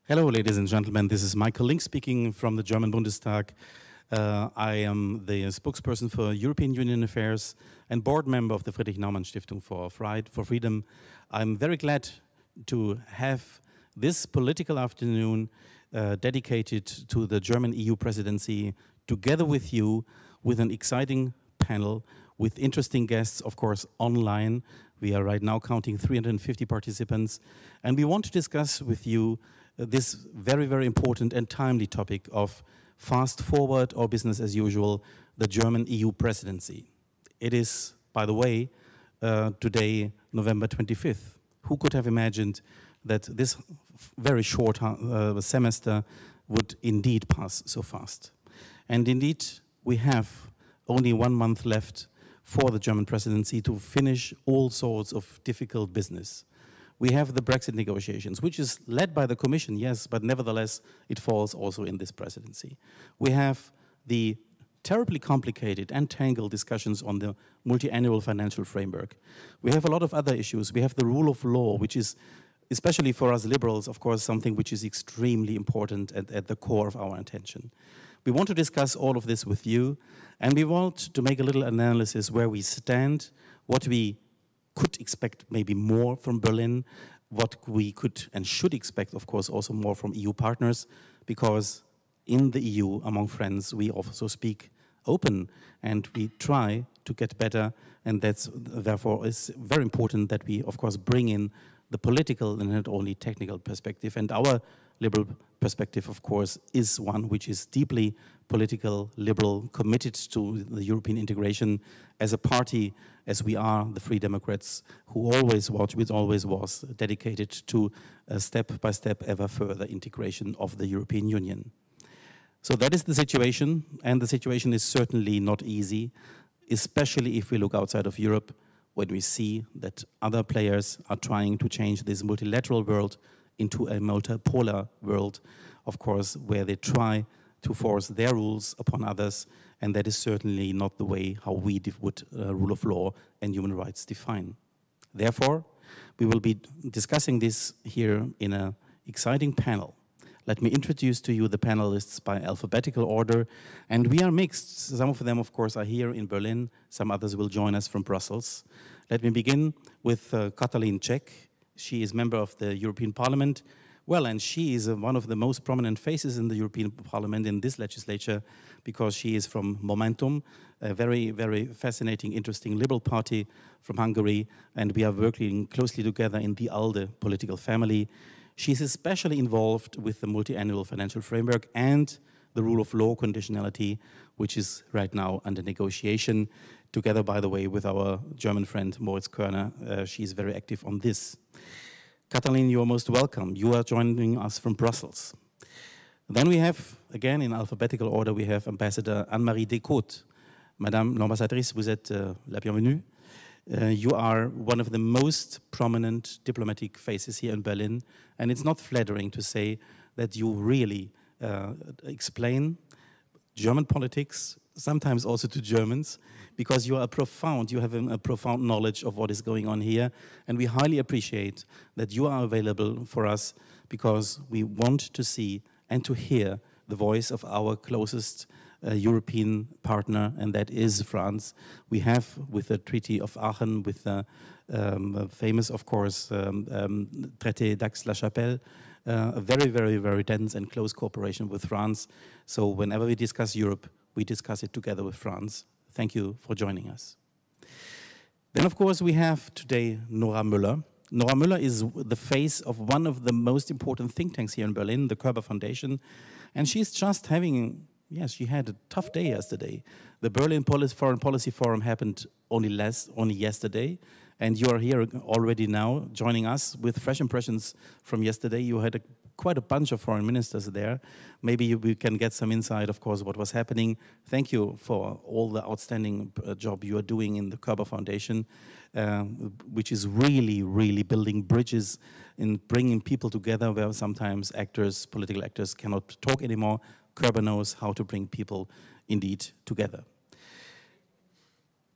Hello, ladies and gentlemen. This is Michael Link speaking from the German Bundestag. I am the spokesperson for European Union Affairs and board member of the Friedrich Naumann Stiftung for Freedom. I'm very glad to have this political afternoon dedicated to the German EU presidency together with you, with an exciting panel, with interesting guests, of course, online. We are right now counting 350 participants, and we want to discuss with you this very, very important and timely topic of fast forward or business as usual, the German EU presidency. It is, by the way, today, November 25th. Who could have imagined that this very short semester would indeed pass so fast? And indeed, we have only 1 month left for the German presidency to finish all sorts of difficult business. We have the Brexit negotiations, which is led by the Commission, yes, but nevertheless, it falls also in this presidency. We have the terribly complicated and tangled discussions on the multi-annual financial framework. We have a lot of other issues. We have the rule of law, which is, especially for us liberals, of course, something which is extremely important and at the core of our attention. We want to discuss all of this with you, and we want to make a little analysis where we stand, what we could expect maybe more from Berlin, what we could and should expect, of course, also more from EU partners, because in the EU, among friends, we also speak open and we try to get better, and that's therefore is very important that we, of course, bring in the political and not only technical perspective. And our liberal perspective, of course, is one which is deeply political, liberal, committed to the European integration as a party, as we are, the Free Democrats, who always was dedicated to step-by-step, ever further integration of the European Union. So that is the situation, and the situation is certainly not easy, especially if we look outside of Europe, when we see that other players are trying to change this multilateral world into a multipolar world, of course, where they try to force their rules upon others, and that is certainly not the way how we would rule of law and human rights define. Therefore, we will be discussing this here in an exciting panel. Let me introduce to you the panelists by alphabetical order, and we are mixed. Some of them, of course, are here in Berlin. Some others will join us from Brussels. Let me begin with Katalin Cseh. She is member of the European Parliament. Well, and she is one of the most prominent faces in the European Parliament in this legislature, because she is from Momentum, a very, very fascinating, interesting liberal party from Hungary, and we are working closely together in the ALDE political family. She is especially involved with the multi-annual financial framework and the rule of law conditionality, which is right now under negotiation, together, by the way, with our German friend Moritz Körner. She is very active on this. Katalin, you are most welcome. You are joining us from Brussels. Then we have, again in alphabetical order, we have Ambassador Anne-Marie Descotes. Madame l'ambassadrice, vous êtes la bienvenue. You are one of the most prominent diplomatic faces here in Berlin, and it's not flattering to say that you really explain German politics, sometimes also to Germans, because you have a profound knowledge of what is going on here, and we highly appreciate that you are available for us, because we want to see and to hear the voice of our closest European partner, and that is France. We have, with the Treaty of Aachen, with the famous, of course, Traité d'Aix-la-Chapelle, a very, very, very dense and close cooperation with France. So whenever we discuss Europe, we discuss it together with France. Thank you for joining us. Then, of course, we have today Nora Müller. Nora Müller is the face of one of the most important think tanks here in Berlin, the Körber Foundation, and she's just having, yes, she had a tough day yesterday. The Berlin Foreign Policy Forum happened only yesterday, and you are here already now joining us with fresh impressions from yesterday. You had quite a bunch of foreign ministers there. Maybe we can get some insight, of course, what was happening. Thank you for all the outstanding job you are doing in the Körber Foundation, which is really, really building bridges in bringing people together where sometimes actors, political actors, cannot talk anymore. Körber knows how to bring people indeed together.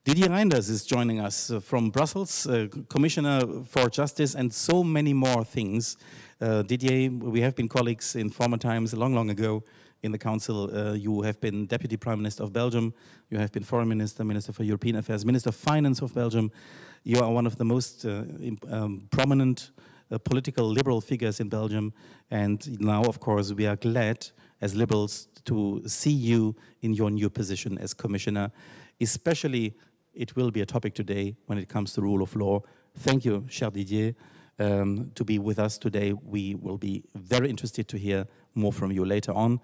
Didier Reinders is joining us from Brussels, Commissioner for Justice and so many more things. Didier, we have been colleagues in former times, long, long ago in the Council. You have been Deputy Prime Minister of Belgium. You have been Foreign Minister, Minister for European Affairs, Minister of Finance of Belgium. You are one of the most prominent political liberal figures in Belgium. And now, of course, we are glad as liberals to see you in your new position as Commissioner. Especially, it will be a topic today when it comes to rule of law. Thank you, cher Didier, to be with us today. We will be very interested to hear more from you later on.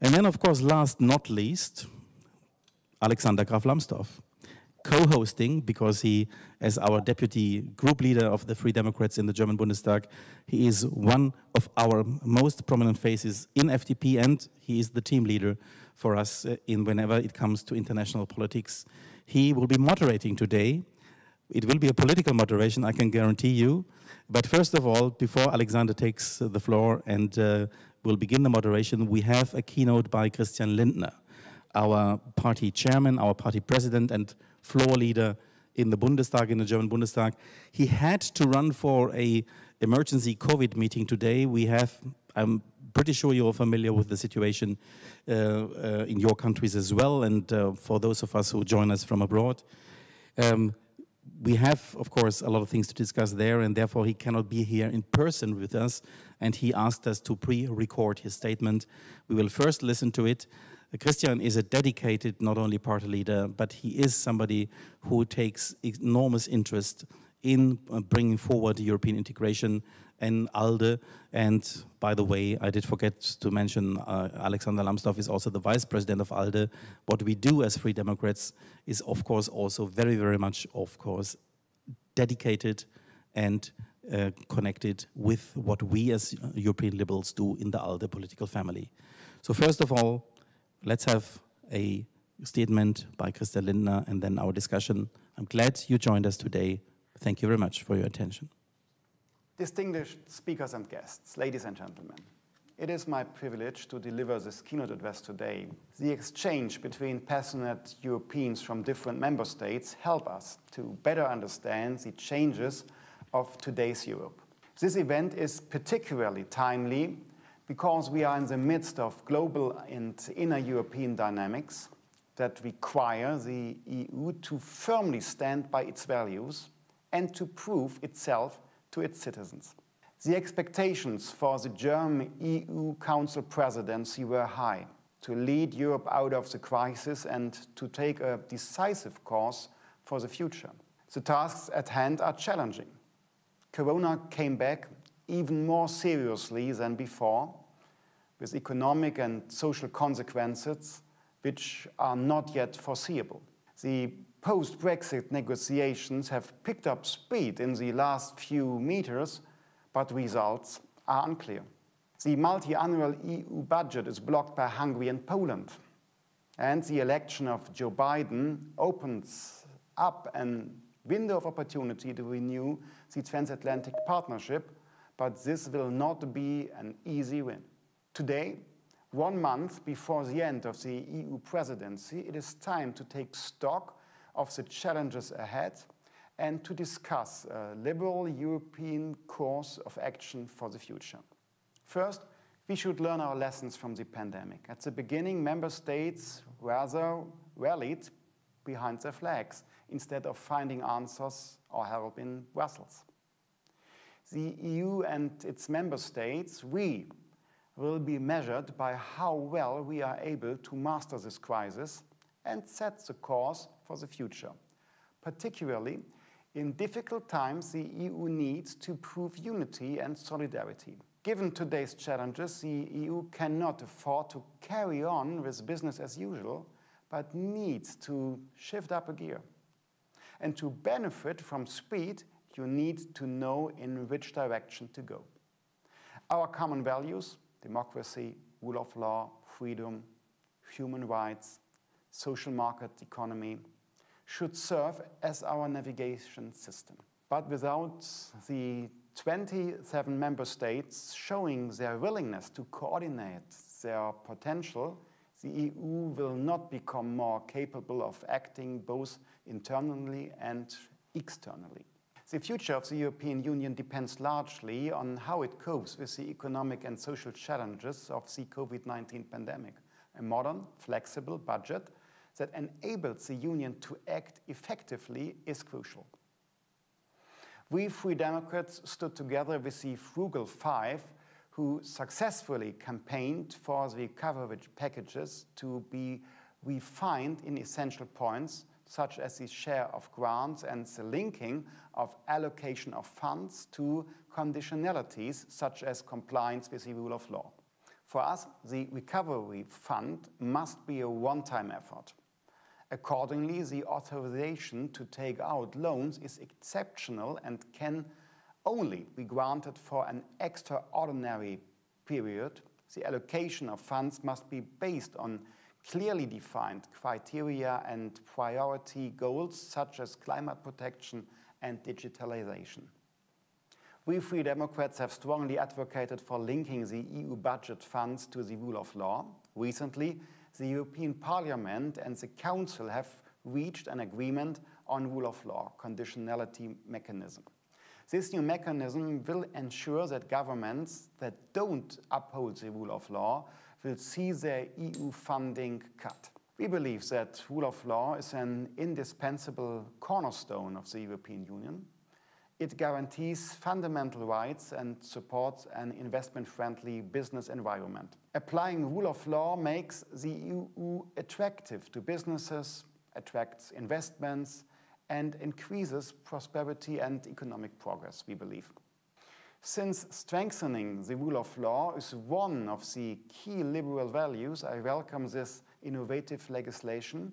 And then, of course, last not least, Alexander Graf Lambsdorff, co-hosting, because he, as our deputy group leader of the Free Democrats in the German Bundestag, he is one of our most prominent faces in FDP, and he is the team leader for us in whenever it comes to international politics. He will be moderating today. It will be a political moderation, I can guarantee you. But first of all, before Alexander takes the floor and will begin the moderation, we have a keynote by Christian Lindner, our party chairman, our party president and floor leader in the Bundestag, in the German Bundestag. He had to run for an emergency COVID meeting today. We have, I'm pretty sure you're familiar with the situation in your countries as well, and for those of us who join us from abroad. We have, of course, a lot of things to discuss there, and therefore he cannot be here in person with us, and he asked us to pre-record his statement. We will first listen to it. Christian is a dedicated, not only party leader, but he is somebody who takes enormous interest in bringing forward European integration and ALDE. And by the way, I did forget to mention Alexander Lambsdorff is also the vice president of ALDE. What we do as Free Democrats is, of course, also very, very much, of course, dedicated and connected with what we as European liberals do in the ALDE political family. So first of all, let's have a statement by Christian Lindner and then our discussion. I'm glad you joined us today. Thank you very much for your attention. Distinguished speakers and guests, ladies and gentlemen, it is my privilege to deliver this keynote address today. The exchange between passionate Europeans from different member states help us to better understand the changes of today's Europe. This event is particularly timely because we are in the midst of global and inner European dynamics that require the EU to firmly stand by its values and to prove itself to its citizens. The expectations for the German EU Council presidency were high, to lead Europe out of the crisis and to take a decisive course for the future. The tasks at hand are challenging. Corona came back even more seriously than before, with economic and social consequences which are not yet foreseeable. The post-Brexit negotiations have picked up speed in the last few meters, but results are unclear. The multi-annual EU budget is blocked by Hungary and Poland, and the election of Joe Biden opens up a window of opportunity to renew the transatlantic partnership, but this will not be an easy win. Today, 1 month before the end of the EU presidency, it is time to take stock of the challenges ahead and to discuss a liberal European course of action for the future. First, we should learn our lessons from the pandemic. At the beginning, member states rather rallied behind their flags instead of finding answers or help in Brussels. The EU and its member states, we will be measured by how well we are able to master this crisis and set the course for the future. Particularly, in difficult times, the EU needs to prove unity and solidarity. Given today's challenges, the EU cannot afford to carry on with business as usual, but needs to shift up a gear. And to benefit from speed, you need to know in which direction to go. Our common values, democracy, rule of law, freedom, human rights, social market economy, should serve as our navigation system. But without the 27 member states showing their willingness to coordinate their potential, The EU will not become more capable of acting both internally and externally. The future of the European Union depends largely on how it copes with the economic and social challenges of the COVID-19 pandemic. A modern, flexible budget that enables the Union to act effectively is crucial. We Free Democrats stood together with the Frugal Five, who successfully campaigned for the recovery packages to be refined in essential points, such as the share of grants and the linking of allocation of funds to conditionalities, such as compliance with the rule of law. For us, the recovery fund must be a one-time effort. Accordingly, the authorization to take out loans is exceptional and can only be granted for an extraordinary period. The allocation of funds must be based on clearly defined criteria and priority goals such as climate protection and digitalization. We Free Democrats have strongly advocated for linking the EU budget funds to the rule of law. Recently, the European Parliament and the Council have reached an agreement on rule of law conditionality mechanism. This new mechanism will ensure that governments that don't uphold the rule of law will see their EU funding cut. We believe that rule of law is an indispensable cornerstone of the European Union. It guarantees fundamental rights and supports an investment-friendly business environment. Applying rule of law makes the EU attractive to businesses, attracts investments, and increases prosperity and economic progress, we believe. Since strengthening the rule of law is one of the key liberal values, I welcome this innovative legislation,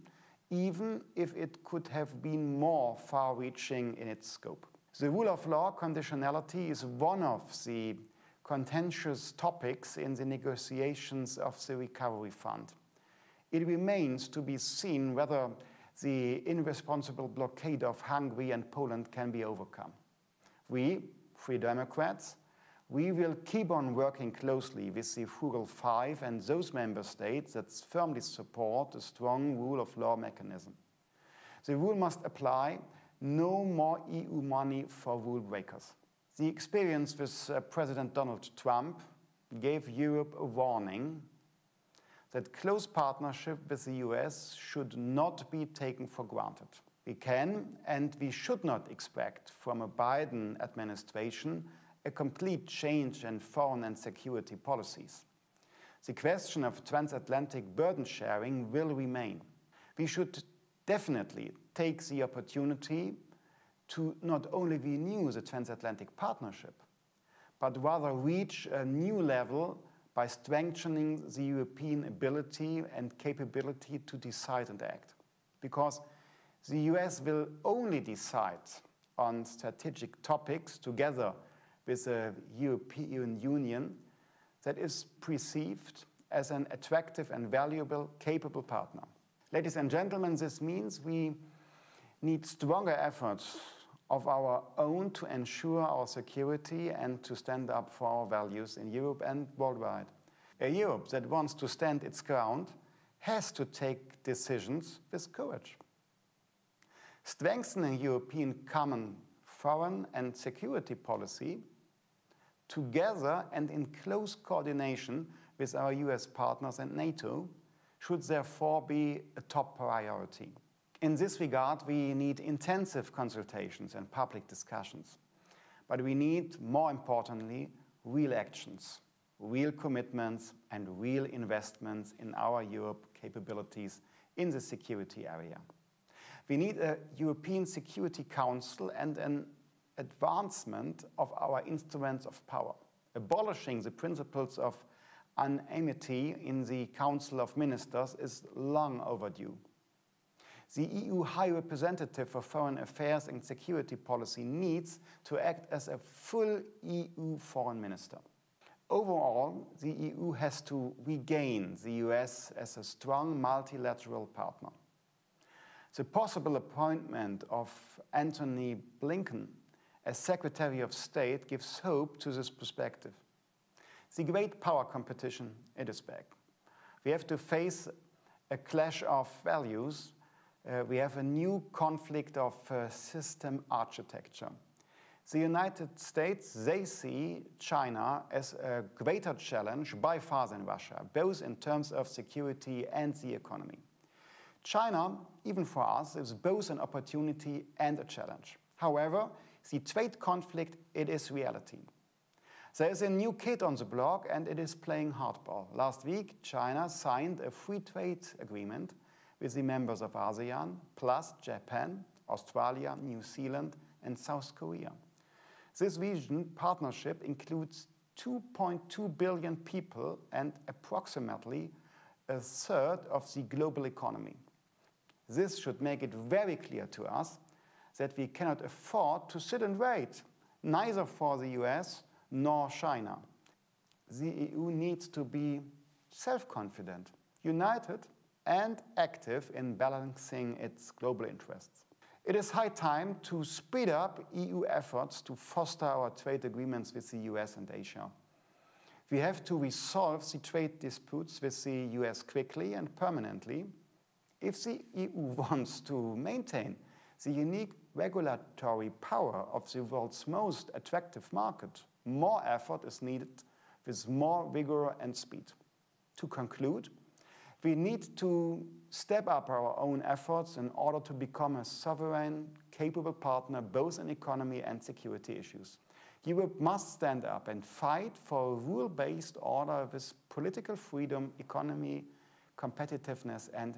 even if it could have been more far-reaching in its scope. The rule of law conditionality is one of the contentious topics in the negotiations of the Recovery Fund. It remains to be seen whether the irresponsible blockade of Hungary and Poland can be overcome. We, Free Democrats, we will keep on working closely with the Frugal Five and those member states that firmly support a strong rule of law mechanism. The rule must apply. No more EU money for rule breakers. The experience with President Donald Trump gave Europe a warning that close partnership with the US should not be taken for granted. We can and we should not expect from a Biden administration a complete change in foreign and security policies. The question of transatlantic burden sharing will remain. We should definitely take the opportunity to not only renew the transatlantic partnership, but rather reach a new level by strengthening the European ability and capability to decide and act. Because the US will only decide on strategic topics together with the European Union that is perceived as an attractive and valuable, capable partner. Ladies and gentlemen, this means we need stronger efforts of our own to ensure our security and to stand up for our values in Europe and worldwide. A Europe that wants to stand its ground has to take decisions with courage. Strengthening European common foreign and security policy together and in close coordination with our US partners and NATO should therefore be a top priority. In this regard, we need intensive consultations and public discussions. But we need, more importantly, real actions, real commitments, and real investments in our Europe capabilities in the security area. We need a European Security Council and an advancement of our instruments of power, abolishing the principles of unanimity in the Council of Ministers is long overdue. The EU High Representative for Foreign Affairs and Security Policy needs to act as a full EU foreign minister. Overall, the EU has to regain the US as a strong multilateral partner. The possible appointment of Antony Blinken as Secretary of State gives hope to this perspective. The great power competition, it is back. We have to face a clash of values. We have a new conflict of system architecture. The United States, they see China as a greater challenge by far than Russia, both in terms of security and the economy. China, even for us, is both an opportunity and a challenge. However, the trade conflict, it is reality. There is a new kid on the block and it is playing hardball. Last week, China signed a free trade agreement with the members of ASEAN, plus Japan, Australia, New Zealand, and South Korea. This region partnership includes 2.2 billion people and approximately a third of the global economy. This should make it very clear to us that we cannot afford to sit and wait, neither for the US nor China. The EU needs to be self-confident, united, and active in balancing its global interests. It is high time to speed up EU efforts to foster our trade agreements with the US and Asia. We have to resolve the trade disputes with the US quickly and permanently. If the EU wants to maintain the unique regulatory power of the world's most attractive market, more effort is needed with more vigor and speed. To conclude, we need to step up our own efforts in order to become a sovereign, capable partner both in economy and security issues. Europe must stand up and fight for a rule-based order with political freedom, economy, competitiveness, and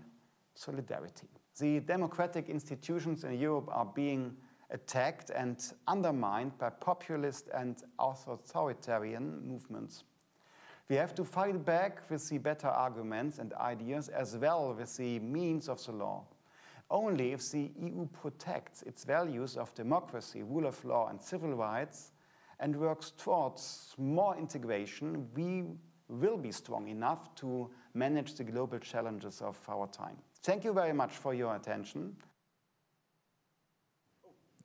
solidarity. The democratic institutions in Europe are being attacked and undermined by populist and authoritarian movements. We have to fight back with the better arguments and ideas as well with the means of the law. Only if the EU protects its values of democracy, rule of law, and civil rights and works towards more integration, we will be strong enough to manage the global challenges of our time. Thank you very much for your attention.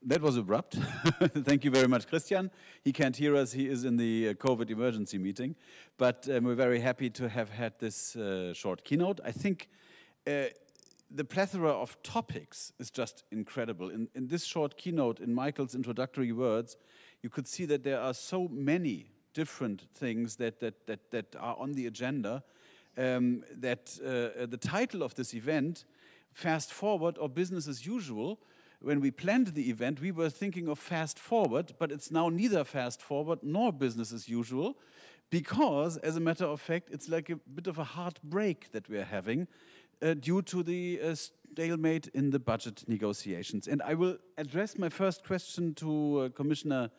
That was abrupt. Thank you very much, Christian. He can't hear us. He is in the COVID emergency meeting. But we're very happy to have had this short keynote. I think the plethora of topics is just incredible. In this short keynote, in Michael's introductory words, you could see that there are so many different things that are on the agenda, that the title of this event, Fast Forward or Business as Usual, when we planned the event, we were thinking of fast forward, but it's now neither fast forward nor business as usual, because, as a matter of fact, it's like a bit of a hard break that we're having due to the stalemate in the budget negotiations. And I will address my first question to Commissioner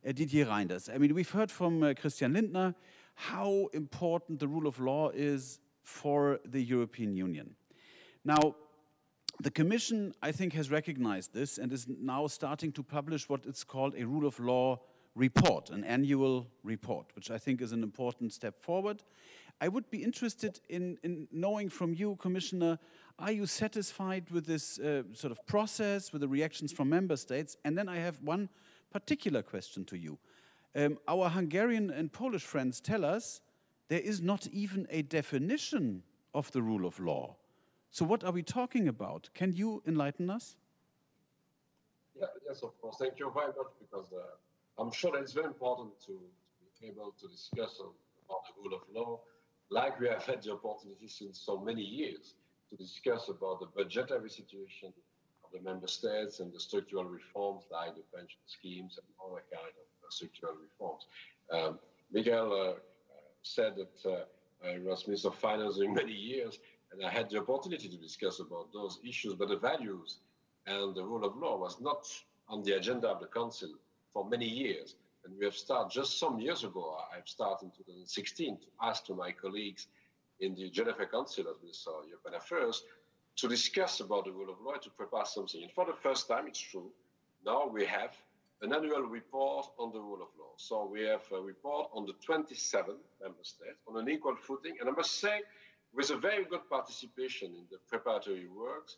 Didier Reynders. I mean, we've heard from Christian Lindner how important the rule of law is for the European Union. Now, the Commission, I think, has recognized this and is now starting to publish what it's called a rule of law report, an annual report, which I think is an important step forward. I would be interested in knowing from you, Commissioner, are you satisfied with this sort of process, with the reactions from member states? And then I have one particular question to you. Our Hungarian and Polish friends tell us there is not even a definition of the rule of law. So what are we talking about? Can you enlighten us? Yeah, yes, of course. Thank you very much, because I'm sure that it's very important to be able to discuss about the rule of law, like we have had the opportunity since so many years to discuss about the budgetary situation of the member states and the structural reforms like the pension schemes and other kind of structural reforms. Miguel said that he was Minister of Finance during many years, and I had the opportunity to discuss about those issues, but the values and the rule of law was not on the agenda of the Council for many years. And we have started just some years ago, I've started in 2016 to ask to my colleagues in the Geneva Council of this European Affairs to discuss about the rule of law, to prepare something. And for the first time, it's true, now we have an annual report on the rule of law. So we have a report on the 27 member states on an equal footing. And I must say, with a very good participation in the preparatory works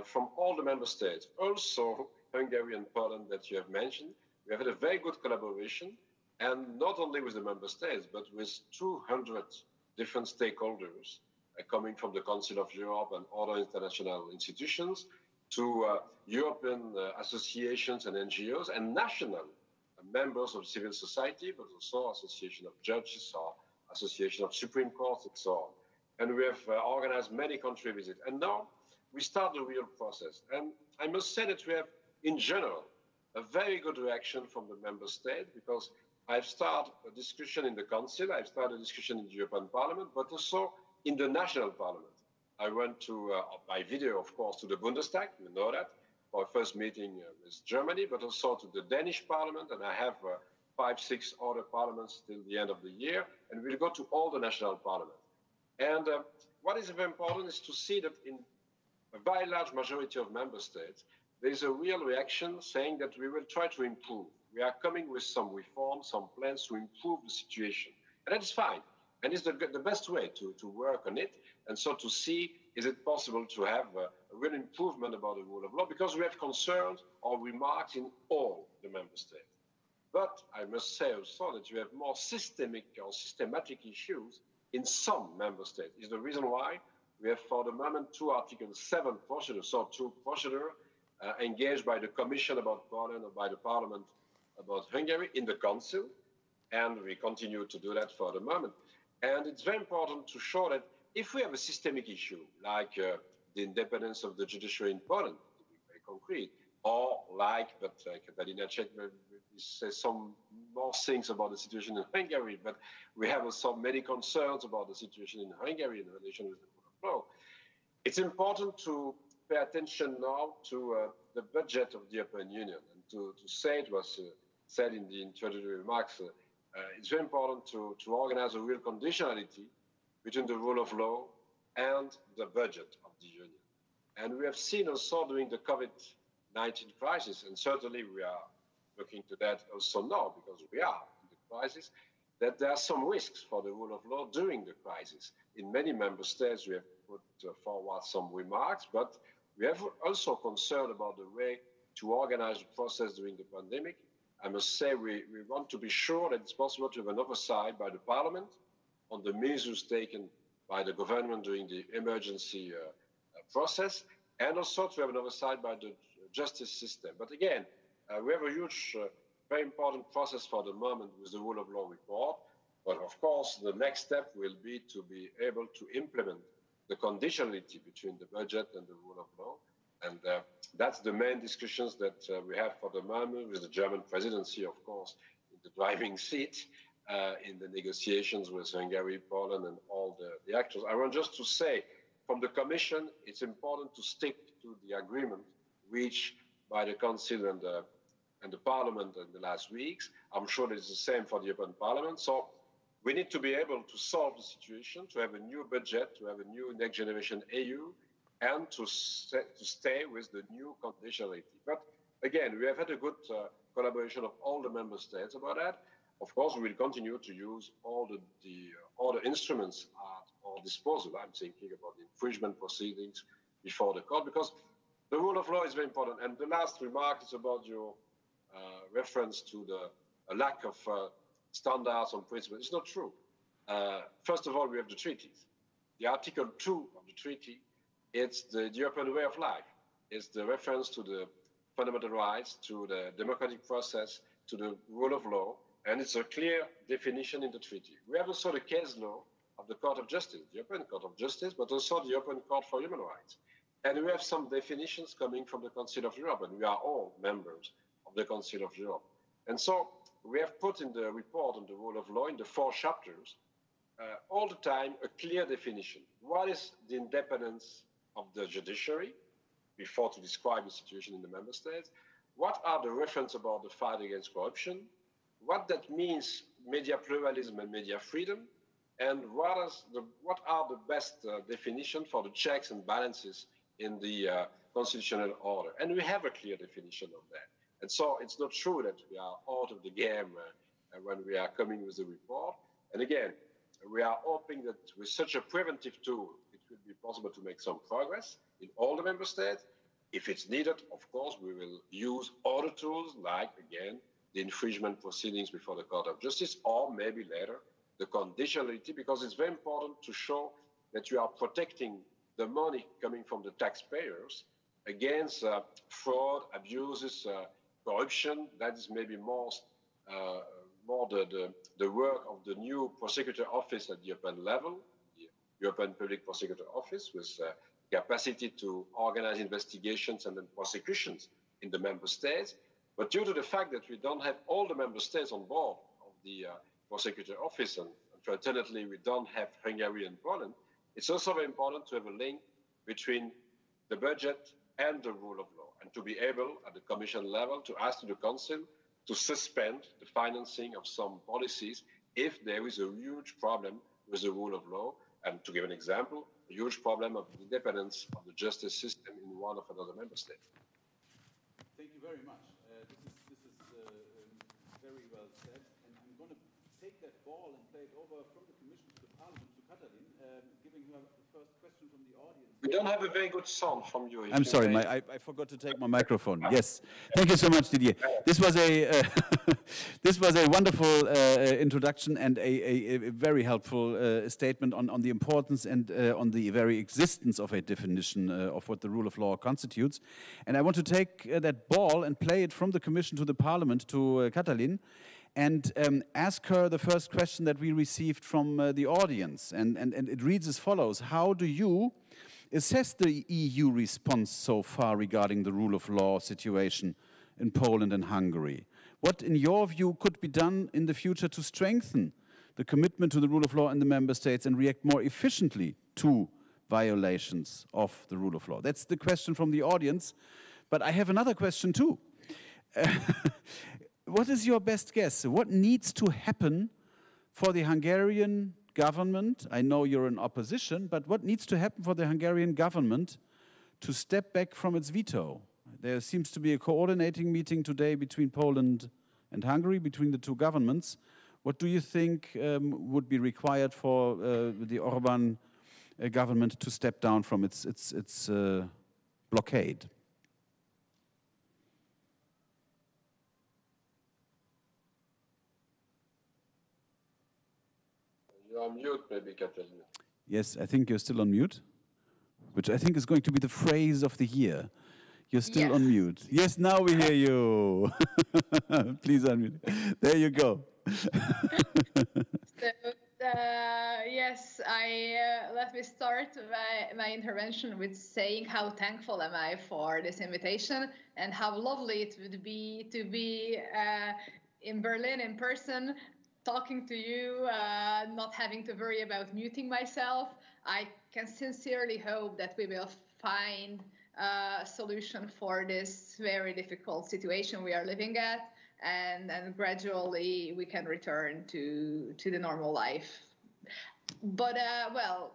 from all the member states, also Hungary and Poland that you have mentioned. We have had a very good collaboration, and not only with the member states, but with 200 different stakeholders coming from the Council of Europe and other international institutions to European associations and NGOs and national members of civil society, but also association of judges or association of Supreme Courts and so on. And we have organized many country visits. And now we start the real process. And I must say that we have, in general, a very good reaction from the member state, because I've started a discussion in the Council, I've started a discussion in the European Parliament, but also in the national parliament. I went to, by video, of course, to the Bundestag, you know that, for a first meeting with Germany, but also to the Danish parliament, and I have 5, 6 other parliaments till the end of the year, and we'll go to all the national parliaments. And what is very important is to see that in a very large majority of member states, there is a real reaction saying that we will try to improve. We are coming with some reforms, some plans to improve the situation. And that is fine. And it's the best way to work on it. And so to see, is it possible to have a real improvement about the rule of law? Because we have concerns or remarks in all the member states. But I must say also that you have more systemic or systematic issues in some member states. Is the reason why we have for the moment 2 Article 7 procedures, so 2 procedures engaged by the Commission about Poland or by the Parliament about Hungary in the Council. And we continue to do that for the moment. And it's very important to show that if we have a systemic issue, like the independence of the judiciary in Poland, to be very concrete, or like, but Katalin Cseh MEP says some more things about the situation in Hungary, but we have also many concerns about the situation in Hungary in relation with the rule of law. It's important to pay attention now to the budget of the European Union, and to say, it was said in the introductory remarks, it's very important to organize a real conditionality between the rule of law and the budget of the Union. And we have seen also during the COVID-19 crisis, and certainly we are looking to that also now because we are in the crisis, that there are some risks for the rule of law during the crisis. In many member states, we have put forward some remarks, but we have also concern about the way to organize the process during the pandemic. I must say we want to be sure that it's possible to have an oversight by the Parliament on the measures taken by the government during the emergency process, and also to have an oversight by the justice system. But again, we have a huge, very important process for the moment with the rule of law report. But of course, the next step will be to be able to implement the conditionality between the budget and the rule of law. And that's the main discussions that we have for the moment with the German presidency, of course, in the driving seat in the negotiations with Hungary, Poland, and all the actors. I want just to say, from the Commission, it's important to stick to the agreement reached by the Council and the Parliament in the last weeks. I'm sure it's the same for the European Parliament. So we need to be able to solve the situation, to have a new budget, to have a new next generation EU, and to stay with the new conditionality. But again, we have had a good collaboration of all the member states about that. Of course, we will continue to use all the instruments at our disposal. I'm thinking about the infringement proceedings before the court, because the rule of law is very important. And the last remark is about your reference to the lack of standards and principles. It's not true. First of all, we have the treaties. The Article 2 of the treaty, it's the European way of life. It's the reference to the fundamental rights, to the democratic process, to the rule of law, and it's a clear definition in the treaty. We have also the case law of the Court of Justice, the European Court of Justice, but also the European Court for Human Rights. And we have some definitions coming from the Council of Europe, and we are all members of the Council of Europe. And so we have put in the report on the rule of law, in the 4 chapters, all the time a clear definition. What is the independence of the judiciary, before to describe the situation in the member states? What are the references about the fight against corruption? What that means, media pluralism and media freedom? And what are the best definition for the checks and balances in the constitutional order? And we have a clear definition of that. And so it's not true that we are out of the game when we are coming with the report. And again, we are hoping that with such a preventive tool, it will be possible to make some progress in all the member states. If it's needed, of course, we will use other tools like, again, the infringement proceedings before the Court of Justice, or maybe later, the conditionality, because it's very important to show that you are protecting the money coming from the taxpayers against fraud, abuses, corruption. That is maybe more the work of the new prosecutor office at the European level, the European Public Prosecutor Office, with capacity to organize investigations and then prosecutions in the member states. But due to the fact that we don't have all the member states on board of the prosecutor office, and unfortunately we don't have Hungary and Poland, it's also very important to have a link between the budget and the rule of law, and to be able at the Commission level to ask to the Council to suspend the financing of some policies if there is a huge problem with the rule of law. And to give an example, a huge problem of the independence of the justice system in one of another member state. Thank you very much. This is very well said. And I'm going to take that ball and play it over from the Commission to the Parliament to Katalin, giving her the first question from the audience. We don't have a very good sound from you. I'm sorry, I forgot to take my microphone. Yes, thank you so much, Didier. This was a this was a wonderful introduction and a very helpful statement on the importance and on the very existence of a definition of what the rule of law constitutes. And I want to take that ball and play it from the Commission to the Parliament to Katalin, and ask her the first question that we received from the audience. And it reads as follows: how do you assess the EU response so far regarding the rule of law situation in Poland and Hungary? What, in your view, could be done in the future to strengthen the commitment to the rule of law in the member states and react more efficiently to violations of the rule of law? That's the question from the audience. But I have another question too. What is your best guess? What needs to happen for the Hungarian government? I know you're in opposition, but what needs to happen for the Hungarian government to step back from its veto? There seems to be a coordinating meeting today between Poland and Hungary, between the two governments. What do you think would be required for the Orban government to step down from its blockade? You're on mute, maybe, Katalin. Yes, I think you're still on mute, which I think is going to be the phrase of the year. You're still on mute. Yes, now we hear you. Please unmute. There you go. Yes, let me start my intervention with saying how thankful am I for this invitation and how lovely it would be to be in Berlin in person, talking to you, not having to worry about muting myself. I can sincerely hope that we will find a solution for this very difficult situation we are living at, and gradually we can return to the normal life. But well,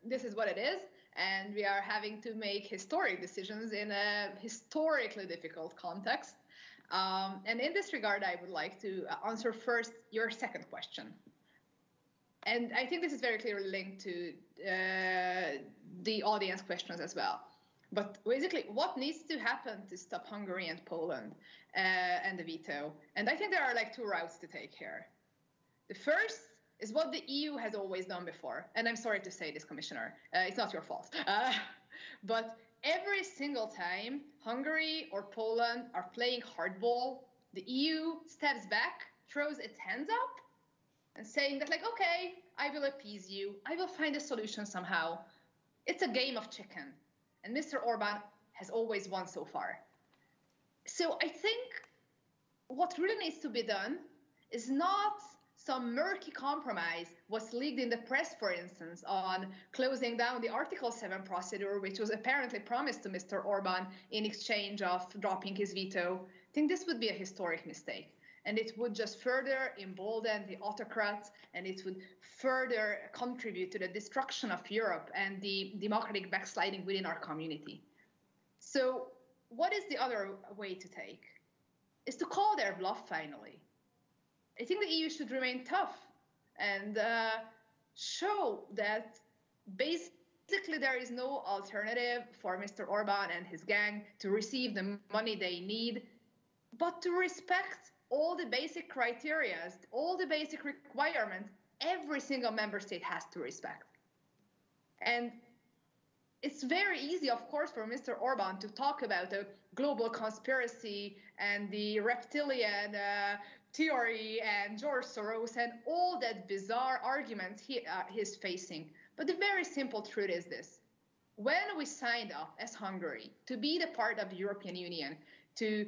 this is what it is, and we are having to make historic decisions in a historically difficult context. And in this regard, I would like to answer first your second question. And I think this is very clearly linked to the audience questions as well. But basically, what needs to happen to stop Hungary and Poland and the veto? And I think there are like two routes to take here. The first is what the EU has always done before. And I'm sorry to say this, Commissioner, it's not your fault. But every single time Hungary or Poland are playing hardball, the EU steps back, throws its hands up, and saying that, like, okay, I will appease you. I will find a solution somehow. It's a game of chicken. And Mr. Orban has always won so far. So I think what really needs to be done is not some murky compromise was leaked in the press, for instance, on closing down the Article 7 procedure, which was apparently promised to Mr. Orban in exchange of dropping his veto. I think this would be a historic mistake. And it would just further embolden the autocrats, and it would further contribute to the destruction of Europe and the democratic backsliding within our community. So what is the other way to take? Is to call their bluff, finally. I think the EU should remain tough and show that basically there is no alternative for Mr. Orban and his gang to receive the money they need, but to respect all the basic criteria, all the basic requirements every single member state has to respect. And it's very easy, of course, for Mr. Orban to talk about a global conspiracy and the reptilian theory and George Soros and all that bizarre arguments he's facing. But the very simple truth is this. When we signed up as Hungary to be the part of the European Union, to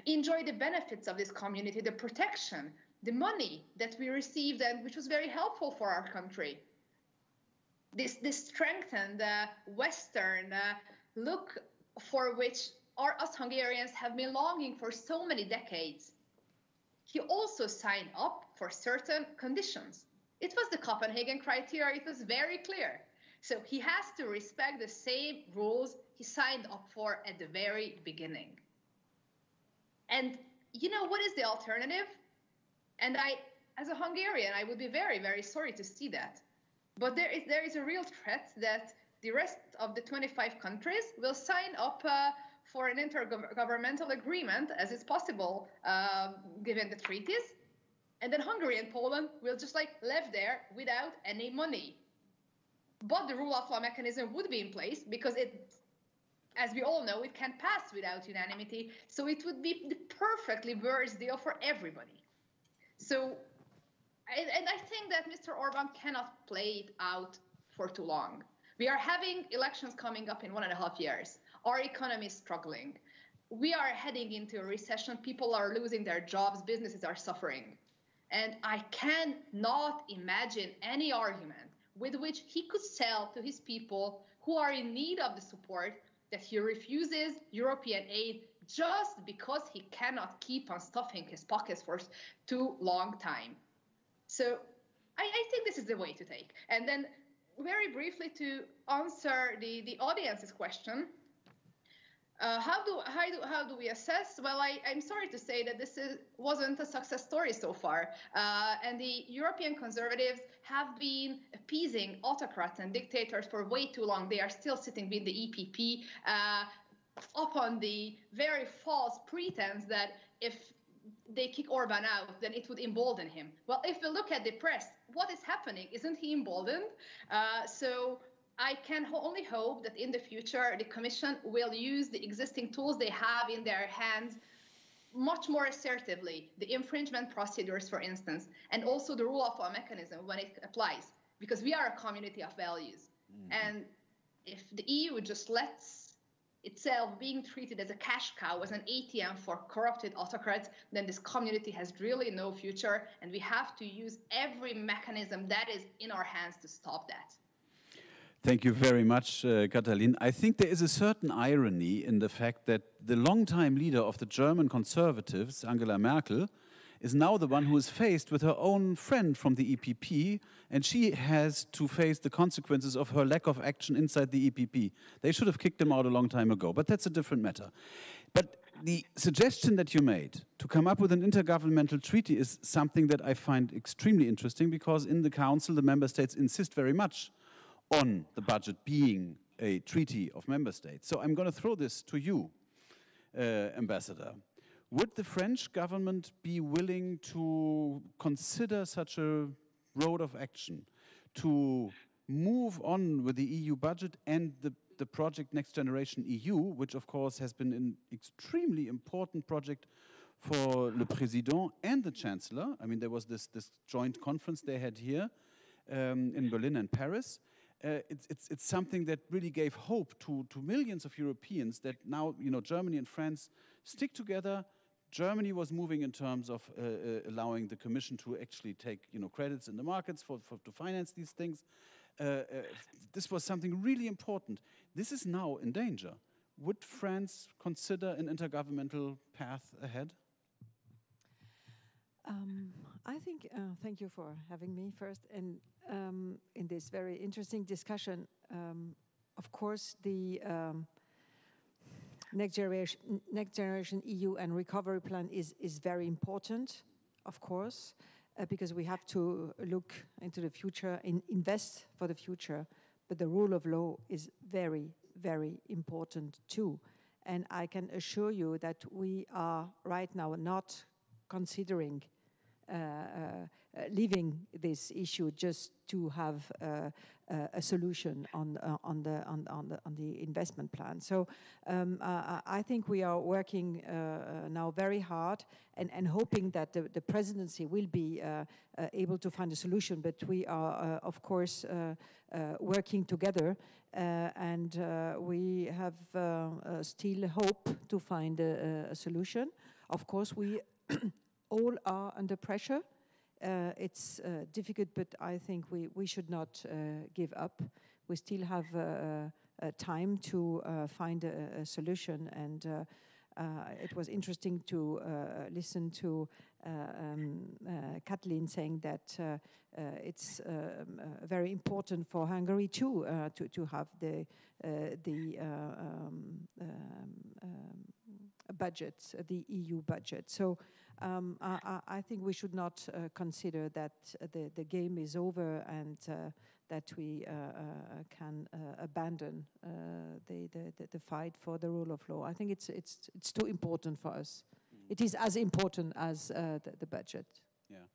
enjoy the benefits of this community, the protection, the money that we received, and which was very helpful for our country, this strengthened Western look for which us Hungarians have been longing for so many decades, he also signed up for certain conditions. It was the Copenhagen criteria. It was very clear. So he has to respect the same rules he signed up for at the very beginning. And you know what is the alternative? And as a Hungarian, I would be very, very sorry to see that. But there is a real threat that the rest of the 25 countries will sign up for an intergovernmental agreement, as is possible given the treaties. And then Hungary and Poland will just live there without any money. But the rule of law mechanism would be in place because as we all know, it can't pass without unanimity. So it would be the perfectly worst deal for everybody. So, and I think that Mr. Orban cannot play it out for too long. We are having elections coming up in 1.5 years. Our economy is struggling. We are heading into a recession. People are losing their jobs. Businesses are suffering. And I cannot imagine any argument with which he could sell to his people who are in need of the support that he refuses European aid just because he cannot keep on stuffing his pockets for too long time. So I think this is the way to take. And then very briefly to answer the audience's question, how do we assess? Well, I'm sorry to say that this wasn't a success story so far. And the European conservatives have been appeasing autocrats and dictators for way too long. They are still sitting with the EPP upon the very false pretense that if they kick Orban out, then it would embolden him. Well, if we look at the press, what is happening? Isn't he emboldened? So I can only hope that in the future, the Commission will use the existing tools they have in their hands much more assertively, the infringement procedures, for instance, and also the rule of law mechanism when it applies, because we are a community of values. And if the EU just lets itself being treated as a cash cow, as an ATM for corrupted autocrats, then this community has really no future, and we have to use every mechanism that is in our hands to stop that. Thank you very much, Katalin. I think there is a certain irony in the fact that the longtime leader of the German conservatives, Angela Merkel, is now the one who is faced with her own friend from the EPP, and she has to face the consequences of her lack of action inside the EPP. They should have kicked him out a long time ago, but that's a different matter. But the suggestion that you made to come up with an intergovernmental treaty is something that I find extremely interesting, because in the Council, the member states insist very much on the budget being a treaty of member states. So I'm going to throw this to you, Ambassador. Would the French government be willing to consider such a road of action to move on with the EU budget and the project Next Generation EU, which of course has been an extremely important project for Le Président and the Chancellor? I mean, there was this joint conference they had here in Berlin and Paris. It's something that really gave hope to millions of Europeans that now, Germany and France stick together. Germany was moving in terms of allowing the Commission to actually take, credits in the markets to finance these things. This was something really important. This is now in danger. Would France consider an intergovernmental path ahead? I think, thank you for having me first, and in this very interesting discussion. Of course, the Next Generation EU and Recovery Plan is very important, of course, because we have to look into the future and invest for the future. But the rule of law is very, very important too. And I can assure you that we are right now not considering leaving this issue just to have a solution on the investment plan. So I think we are working now very hard and hoping that the presidency will be able to find a solution. But we are, of course, working together, and we have still hope to find a solution. Of course, we all are under pressure. It's difficult, but I think we should not give up. We still have time to find a solution, and it was interesting to listen to Katalin saying that it's very important for Hungary too to have the budget, the EU budget. So I think we should not consider that the game is over and that we can abandon the fight for the rule of law. I think it's too important for us. It is as important as the budget. Yeah.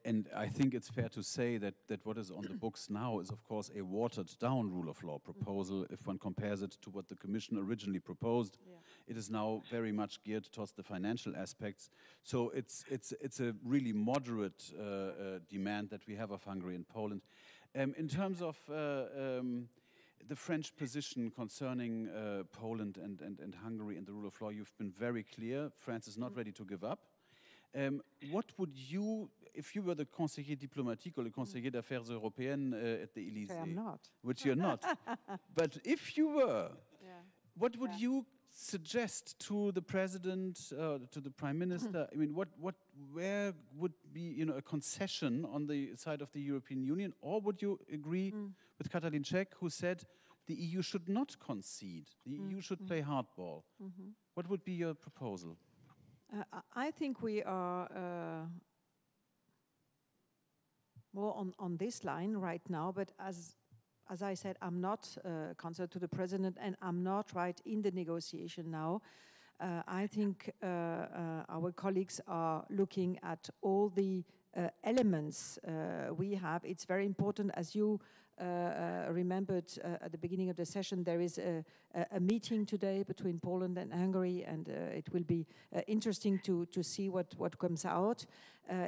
And I think it's fair to say that what is on the books now is, of course, a watered-down rule of law proposal. If one compares it to what the Commission originally proposed, it is now very much geared towards the financial aspects. So it's a really moderate demand that we have of Hungary and Poland. In terms of the French position concerning Poland and Hungary and the rule of law, you've been very clear. France is not ready to give up. What would you, if you were the conseiller diplomatique or the conseiller d'affaires européennes at the Élysée? I'm not. Which you're not. But if you were, what would you suggest to the president, to the prime minister? I mean, where would be, a concession on the side of the European Union, or would you agree with Katalin Cseh, who said the EU should not concede, the EU should play hardball? What would be your proposal? I think we are more on this line right now, but as I said, I'm not concerned to the president, and I'm not right in the negotiation now. I think our colleagues are looking at all the elements we have. It's very important, as you remembered at the beginning of the session, there is a meeting today between Poland and Hungary, and it will be interesting to see what comes out.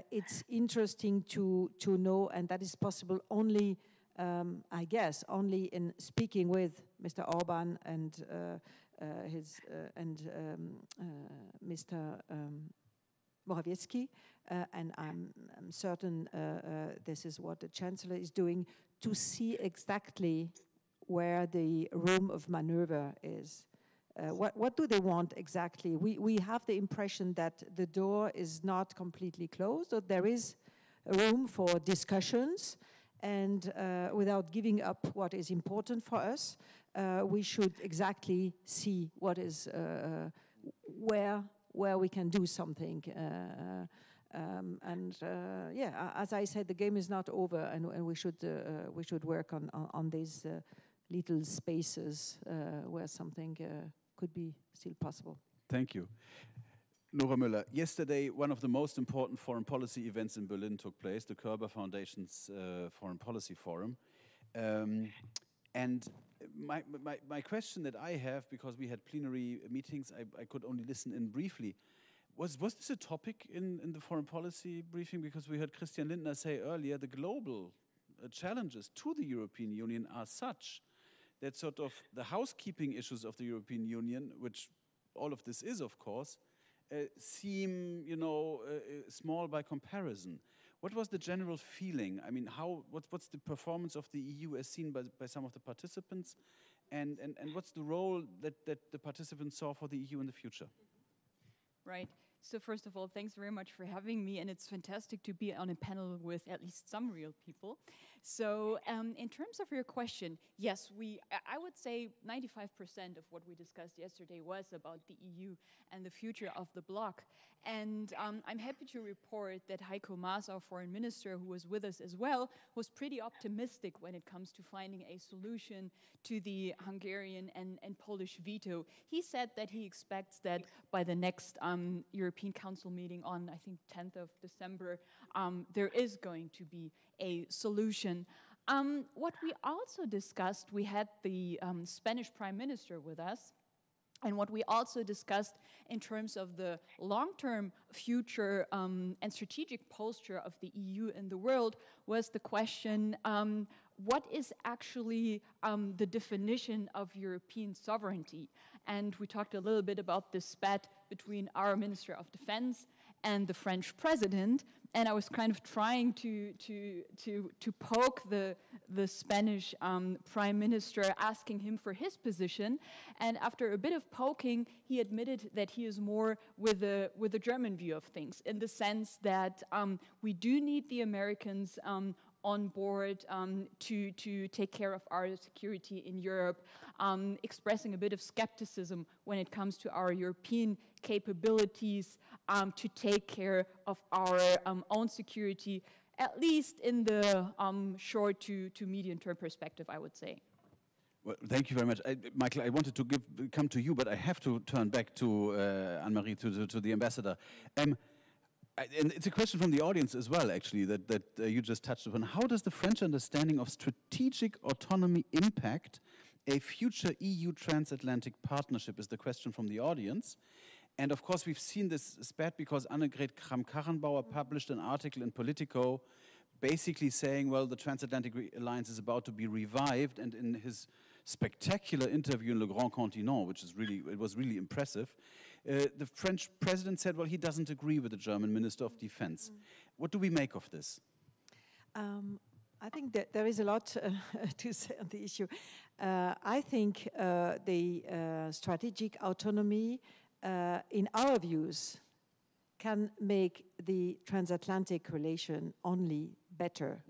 It's interesting to know, and that is possible only, I guess, only in speaking with Mr. Orban and Mr. Morawiecki, and I'm certain this is what the Chancellor is doing, to see exactly where the room of maneuver is. What do they want exactly? We have the impression that the door is not completely closed, that there is room for discussions, and without giving up what is important for us, we should exactly see what is where we can do something. As I said, the game is not over, and we should work on these little spaces where something could be still possible. Thank you. Nora Müller, yesterday one of the most important foreign policy events in Berlin took place, the Körber Foundation's Foreign Policy Forum. And my question that I have, because we had plenary meetings, I could only listen in briefly. Was this a topic in the foreign policy briefing? Because we heard Christian Lindner say earlier, the global challenges to the European Union are such that sort of the housekeeping issues of the European Union, which all of this is, of course, seem, small by comparison. What was the general feeling? I mean, what's the performance of the EU as seen by some of the participants, and what's the role that the participants saw for the EU in the future? Right. So first of all, thanks very much for having me, and it's fantastic to be on a panel with at least some real people. So in terms of your question, yes, I would say 95% of what we discussed yesterday was about the EU and the future of the bloc. And I'm happy to report that Heiko Maas, our foreign minister, who was with us as well, was pretty optimistic when it comes to finding a solution to the Hungarian and Polish veto. He said that he expects that by the next European Council meeting on, I think, 10th of December, there is going to be a solution. What we also discussed, we had the Spanish Prime Minister with us, and what we also discussed in terms of the long-term future and strategic posture of the EU in the world was the question, what is actually the definition of European sovereignty? And we talked a little bit about this spat between our Minister of Defense and the French president, and I was kind of trying to poke the Spanish prime minister, asking him for his position. And after a bit of poking, he admitted that he is more with the German view of things, in the sense that we do need the Americans on board to take care of our security in Europe, expressing a bit of skepticism when it comes to our European capabilities to take care of our own security, at least in the short to medium-term perspective, I would say. Well, thank you very much. Michael, I wanted to come to you, but I have to turn back to Anne-Marie, to the ambassador. And it's a question from the audience as well, actually, that you just touched upon. How does the French understanding of strategic autonomy impact a future EU transatlantic partnership, is the question from the audience. And of course, we've seen this spat because Annegret Kramp-Karrenbauer published an article in Politico basically saying, well, the transatlantic alliance is about to be revived, and in his spectacular interview in Le Grand Continent, which is really, it was really impressive, the French president said, well, he doesn't agree with the German Minister of Defense. What do we make of this? I think that there is a lot to say on the issue. I think the strategic autonomy, in our views, can make the transatlantic relation only better,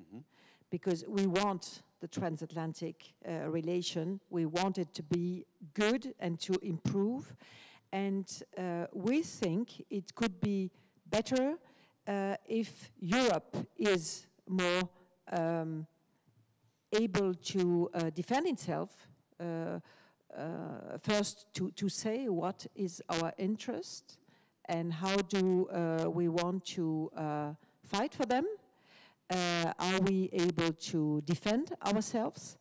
because we want the transatlantic relation, we want it to be good and to improve, and we think it could be better if Europe is more able to defend itself, first to say what is our interest and how do we want to fight for them. Are we able to defend ourselves?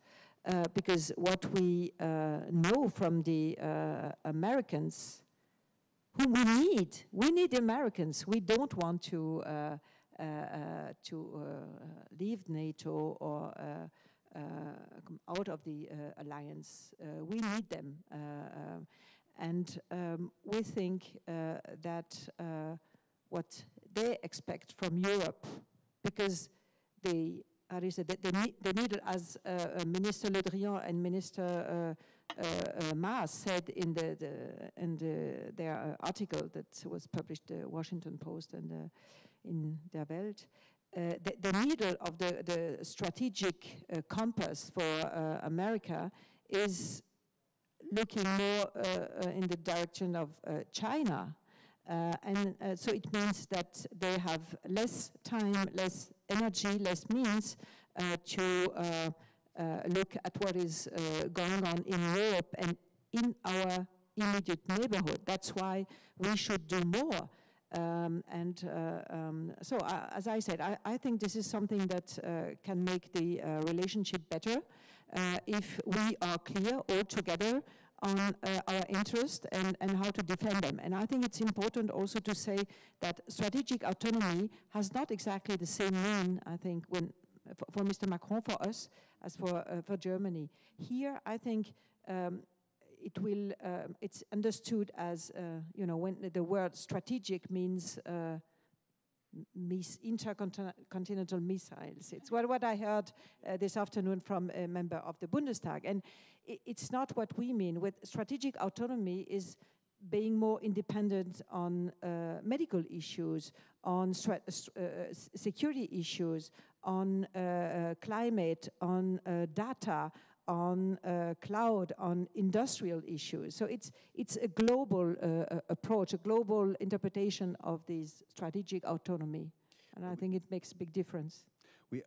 Because what we know from the Americans, whom we need Americans. We don't want to leave NATO or come out of the alliance. We need them. And we think that what they expect from Europe, because they need, as Minister Le Drian and Minister Maas said in their article that was published, the Washington Post and in Der Welt, the needle of the strategic compass for America is looking more in the direction of China. And so it means that they have less time, less energy, less means to look at what is going on in Europe and in our immediate neighborhood. That's why we should do more. So as I said, I think this is something that can make the relationship better if we are clear all together on our interest and how to defend them. And I think it's important also to say that strategic autonomy has not exactly the same meaning, I think, for Mr. Macron, for us, as for Germany. Here, I think it's understood as, when the word strategic means intercontinental missiles. It's what I heard this afternoon from a member of the Bundestag. And it's not what we mean. With strategic autonomy is being more independent on medical issues, on security issues, on climate, on data, on cloud, on industrial issues. So it's a global approach, a global interpretation of this strategic autonomy. And I think it makes a big difference.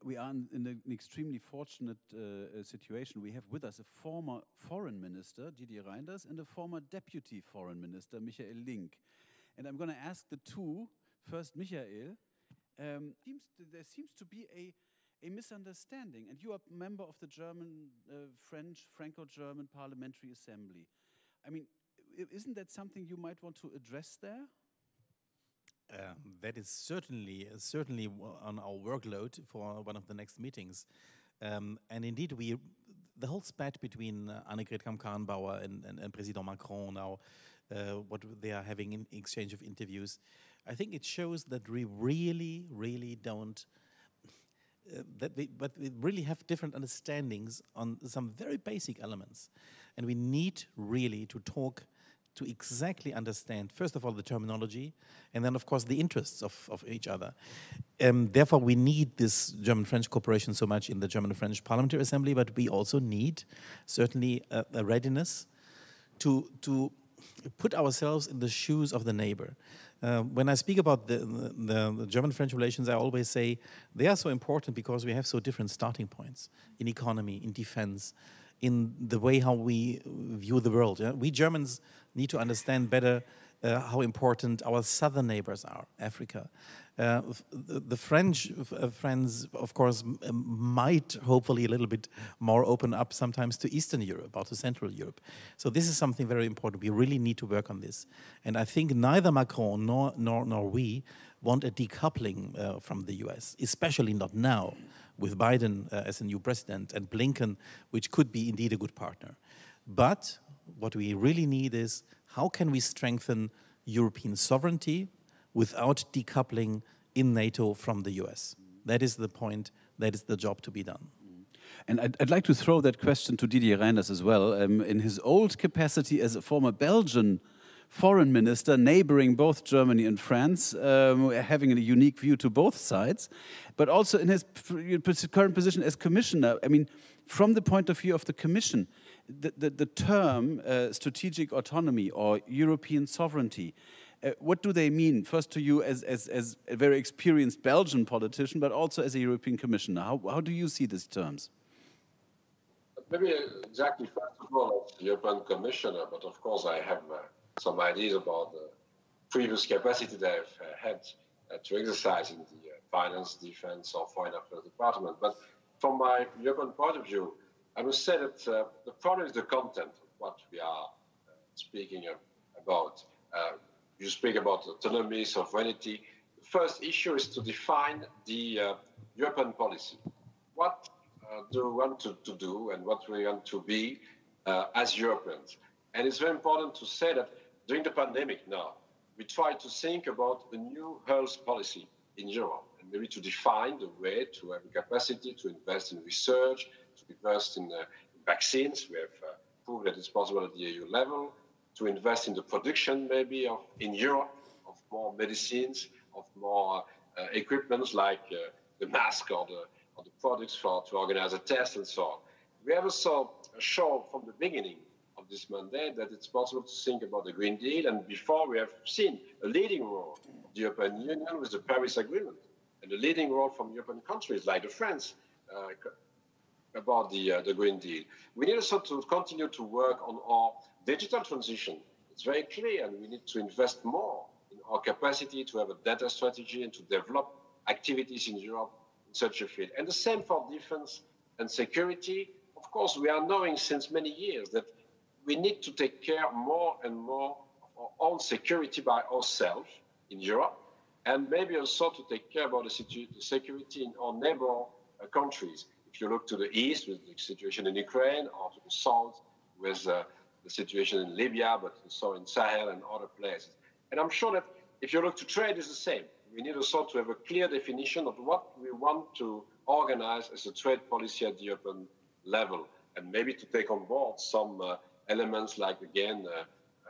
We are in an extremely fortunate situation. We have with us a former foreign minister, Didier Reynders, and a former deputy foreign minister, Michael Link. And I'm going to ask the two, first Michael, there seems to be a misunderstanding, and you are a member of the German, French, Franco-German Parliamentary Assembly. I mean, isn't that something you might want to address there? That is certainly on our workload for one of the next meetings. And indeed, the whole spat between Annegret Kramp-Karrenbauer and President Macron now, what they are having in exchange of interviews, I think it shows that we really don't, but we really have different understandings on some very basic elements. And we need really to talk to exactly understand, first of all, the terminology, and then, of course, the interests of each other. Therefore, we need this German-French cooperation so much in the German-French Parliamentary Assembly, but we also need, certainly, a readiness to put ourselves in the shoes of the neighbor. When I speak about the German-French relations, I always say they are so important because we have so different starting points in economy, in defense, in the way how we view the world. Yeah? We Germans need to understand better how important our southern neighbors are, Africa. The French friends, of course, might hopefully a little bit more open up sometimes to Eastern Europe or to Central Europe. So this is something very important. We really need to work on this. And I think neither Macron nor we want a decoupling from the US, especially not now, with Biden as a new president and Blinken, which could be indeed a good partner. But what we really need is how can we strengthen European sovereignty without decoupling in NATO from the US? That is the point, that is the job to be done. And I'd like to throw that question to Didier Reynders as well. In his old capacity as a former Belgian foreign minister, neighboring both Germany and France, having a unique view to both sides, but also in his current position as commissioner. I mean, from the point of view of the Commission, the term strategic autonomy or European sovereignty, what do they mean, first to you as a very experienced Belgian politician, but also as a European Commissioner? How do you see these terms? Maybe exactly, first of all, as European Commissioner, but of course I have some ideas about the previous capacity that I've had to exercise in the finance, defense, or foreign affairs department. But from my European point of view, I must say that the problem is the content of what we are speaking about. You speak about autonomy, sovereignty. The first issue is to define the European policy. What do we want to do and what we want to be as Europeans? And it's very important to say that during the pandemic now, we try to think about a new health policy in Europe, and maybe to define the way to have a capacity to invest in research, to invest in vaccines. We have proved that it's possible at the EU level, to invest in the production maybe in Europe of more medicines, of more equipment like the mask or the products to organize a test and so on. We have also shown from the beginning of this mandate that it's possible to think about the Green Deal, and before we have seen a leading role of the European Union with the Paris Agreement, and a leading role from European countries like France about the Green Deal. We need also to continue to work on our digital transition. It's very clear, and we need to invest more in our capacity to have a data strategy and to develop activities in Europe in such a field. And the same for defense and security. Of course, we are knowing since many years that we need to take care more and more of our own security by ourselves in Europe, and maybe also to take care about the security in our neighbor countries. If you look to the east with the situation in Ukraine, or to the south with the situation in Libya, but also in Sahel and other places. And I'm sure that if you look to trade, it's the same. We need also to have a clear definition of what we want to organize as a trade policy at the European level, and maybe to take on board some elements like, again,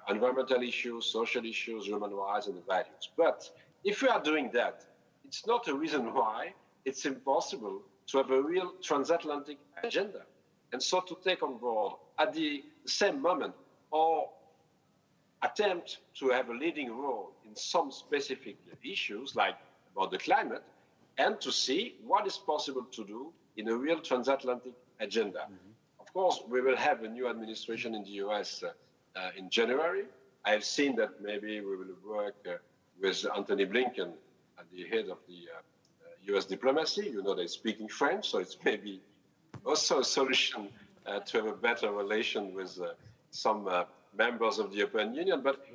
environmental issues, social issues, human rights, and the values. But if we are doing that, it's not a reason why it's impossible to have a real transatlantic agenda. And so to take on board at the same moment or attempt to have a leading role in some specific issues like about the climate, and to see what is possible to do in a real transatlantic agenda. Of course, we will have a new administration in the US in January. I have seen that maybe we will work with Anthony Blinken at the head of the US diplomacy. You know, they're speaking French, so it's maybe also a solution to have a better relation with some members of the European Union. But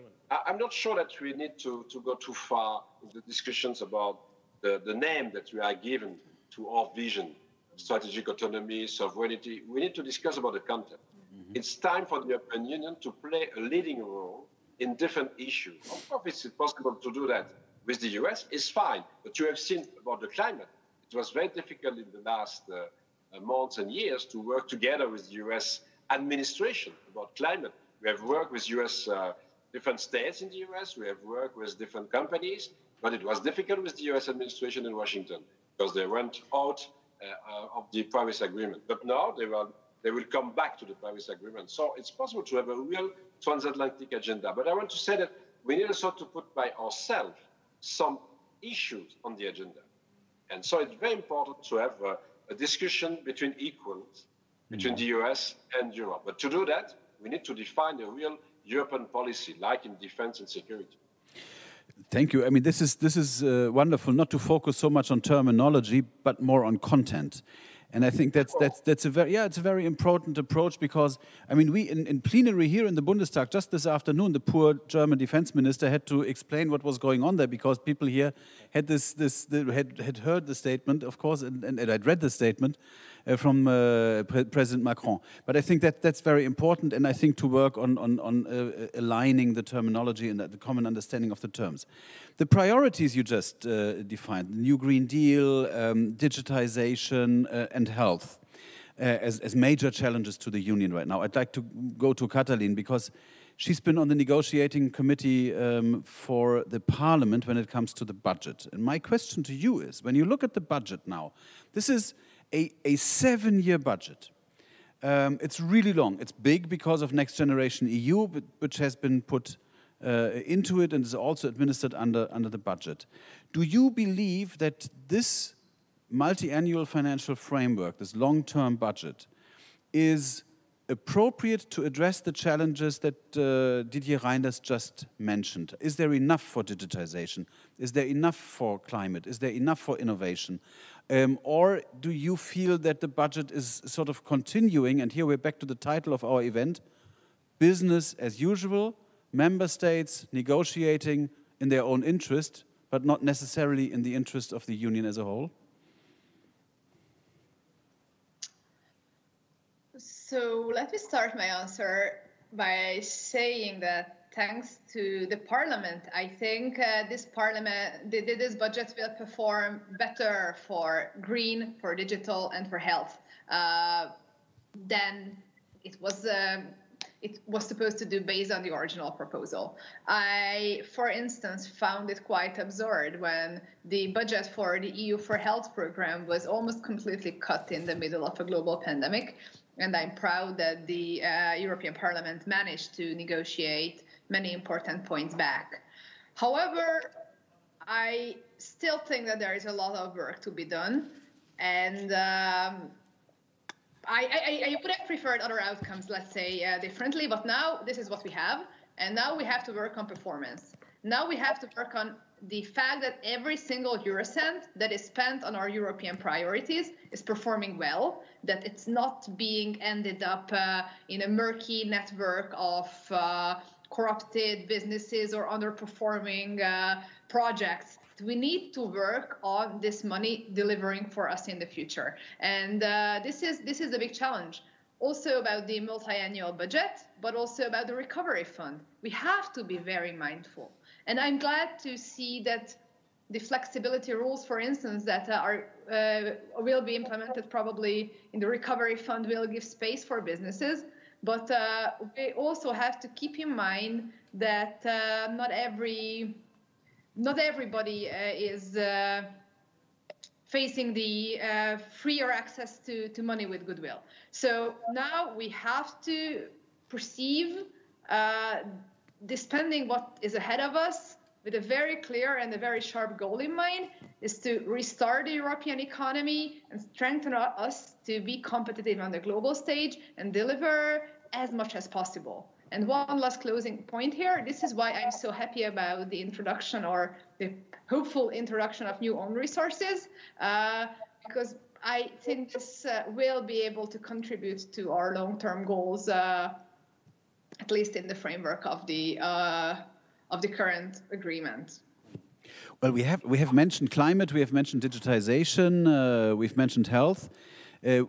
I'm not sure that we need to go too far in the discussions about the name that we are given to our vision, strategic autonomy, sovereignty. We need to discuss about the content. It's time for the European Union to play a leading role in different issues. Of course, it's possible to do that with the US, it's fine. But you have seen about the climate. It was very difficult in the last months and years to work together with the US administration about climate. We have worked with US different states in the US. We have worked with different companies, but it was difficult with the US administration in Washington because they went out of the Paris Agreement. But now they will come back to the Paris Agreement. So it's possible to have a real transatlantic agenda. But I want to say that we need also to put by ourselves some issues on the agenda. And so it's very important to have a discussion between equals, between the US and Europe. But to do that, we need to define a real European policy, like in defense and security. Thank you. I mean, this is wonderful not to focus so much on terminology, but more on content. And I think that's a very important approach, because I mean, we in plenary here in the Bundestag just this afternoon, the poor German defense minister had to explain what was going on there, because people here had had heard the statement, of course, and I'd read the statement from President Macron. But I think that's very important, and I think to work on aligning the terminology and the common understanding of the terms. The priorities you just defined, the New Green Deal, digitization, and health, as major challenges to the Union right now. I'd like to go to Katalin, because she's been on the negotiating committee for the Parliament when it comes to the budget. And my question to you is, when you look at the budget now, this is a 7-year budget. It's really long. It's big because of Next Generation EU, which has been put into it and is also administered under the budget. Do you believe that this multi-annual financial framework, this long-term budget, is appropriate to address the challenges that Didier Reynders just mentioned? Is there enough for digitization? Is there enough for climate? Is there enough for innovation? Or do you feel that the budget is sort of continuing, and here we're back to the title of our event, business as usual, member states negotiating in their own interest, but not necessarily in the interest of the Union as a whole? So let me start my answer by saying that thanks to the Parliament, I think this budget will perform better for green, for digital, and for health than it was supposed to do based on the original proposal. I, for instance, found it quite absurd when the budget for the EU for Health program was almost completely cut in the middle of a global pandemic. And I'm proud that the European Parliament managed to negotiate many important points back. However, I still think that there is a lot of work to be done. And I would have preferred other outcomes, let's say, differently. But now this is what we have. And now we have to work on performance. Now we have to work on the fact that every single Eurocent that is spent on our European priorities is performing well, that it's not being ended up in a murky network of corrupted businesses or underperforming projects. We need to work on this money delivering for us in the future. And this is a big challenge. Also about the multi-annual budget, but also about the recovery fund. We have to be very mindful. And I'm glad to see that the flexibility rules, for instance, that will be implemented probably in the recovery fund will give space for businesses. But we also have to keep in mind that not everybody is facing the freer access to money with goodwill. So now we have to perceive the spending what is ahead of us with a very clear and a very sharp goal in mind, is to restart the European economy and strengthen us to be competitive on the global stage and deliver as much as possible. And one last closing point here, this is why I'm so happy about the introduction or the hopeful introduction of new own resources, because I think this will be able to contribute to our long-term goals, at least in the framework of the current agreement. Well, we have mentioned climate, we have mentioned digitization, we've mentioned health.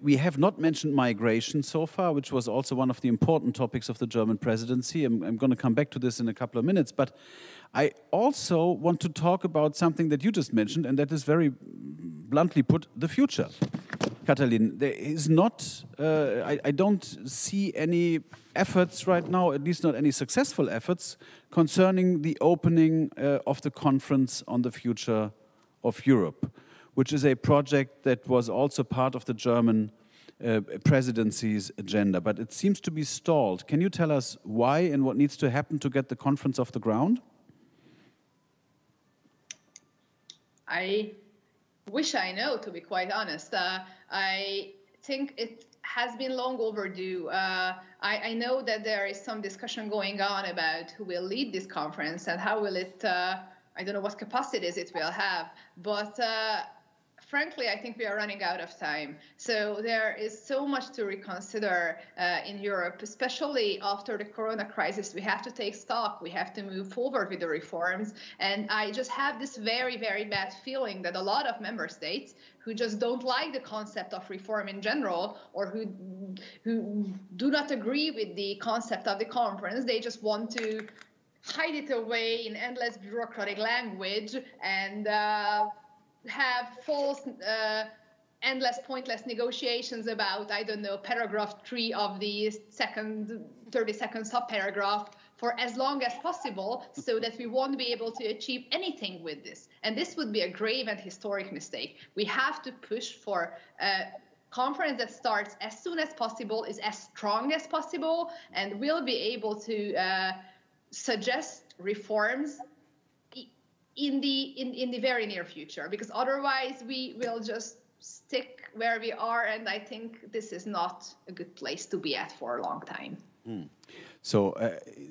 We have not mentioned migration so far, which was also one of the important topics of the German presidency. I'm going to come back to this in a couple of minutes, but I also want to talk about something that you just mentioned, and that is very bluntly put, the future. Katalin, there is not, I don't see any efforts right now, at least not any successful efforts, concerning the opening of the conference on the future of Europe, which is a project that was also part of the German presidency's agenda, but it seems to be stalled. Can you tell us why and what needs to happen to get the conference off the ground? I wish I know, to be quite honest. I think it has been long overdue. I know that there is some discussion going on about who will lead this conference and how will it, I don't know what capacities it will have, but frankly, I think we are running out of time. So there is so much to reconsider in Europe, especially after the Corona crisis. We have to take stock. We have to move forward with the reforms. And I just have this very, very bad feeling that a lot of member states who just don't like the concept of reform in general, or who do not agree with the concept of the conference, they just want to hide it away in endless bureaucratic language and have false, endless, pointless negotiations about, I don't know, paragraph 3 of the 32nd subparagraph for as long as possible, so that we won't be able to achieve anything with this. And this would be a grave and historic mistake. We have to push for a conference that starts as soon as possible, is as strong as possible, and will be able to suggest reforms in the very near future, because otherwise we will just stick where we are, and I think this is not a good place to be at for a long time. So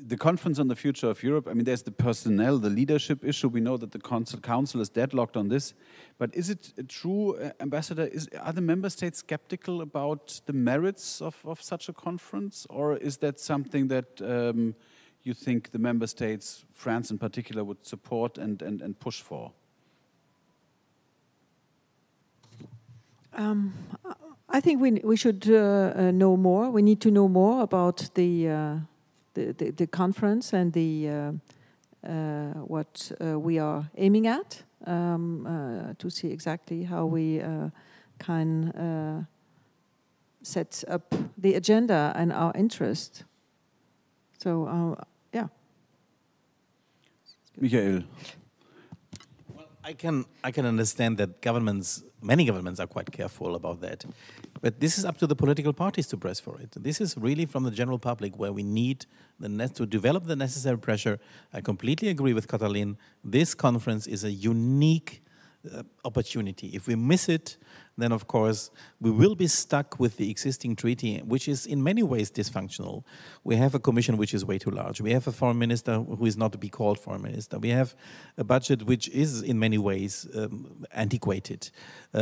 the conference on the future of Europe, I mean, there's the personnel, the leadership issue. We know that the council is deadlocked on this, but is it true, Ambassador, are the member states skeptical about the merits of such a conference, or is that something that you think the member states, France in particular, would support and push for? I think we should know more. We need to know more about the conference and the what we are aiming at, to see exactly how we can set up the agenda and our interest. So, yeah. Michael. Well, I can understand that many governments are quite careful about that. But this is up to the political parties to press for it. This is really from the general public where we need to develop the necessary pressure. I completely agree with Katalin. This conference is a unique opportunity. If we miss it, then of course we will be stuck with the existing treaty, which is in many ways dysfunctional. We have a commission which is way too large. We have a foreign minister who is not to be called foreign minister. We have a budget which is in many ways antiquated.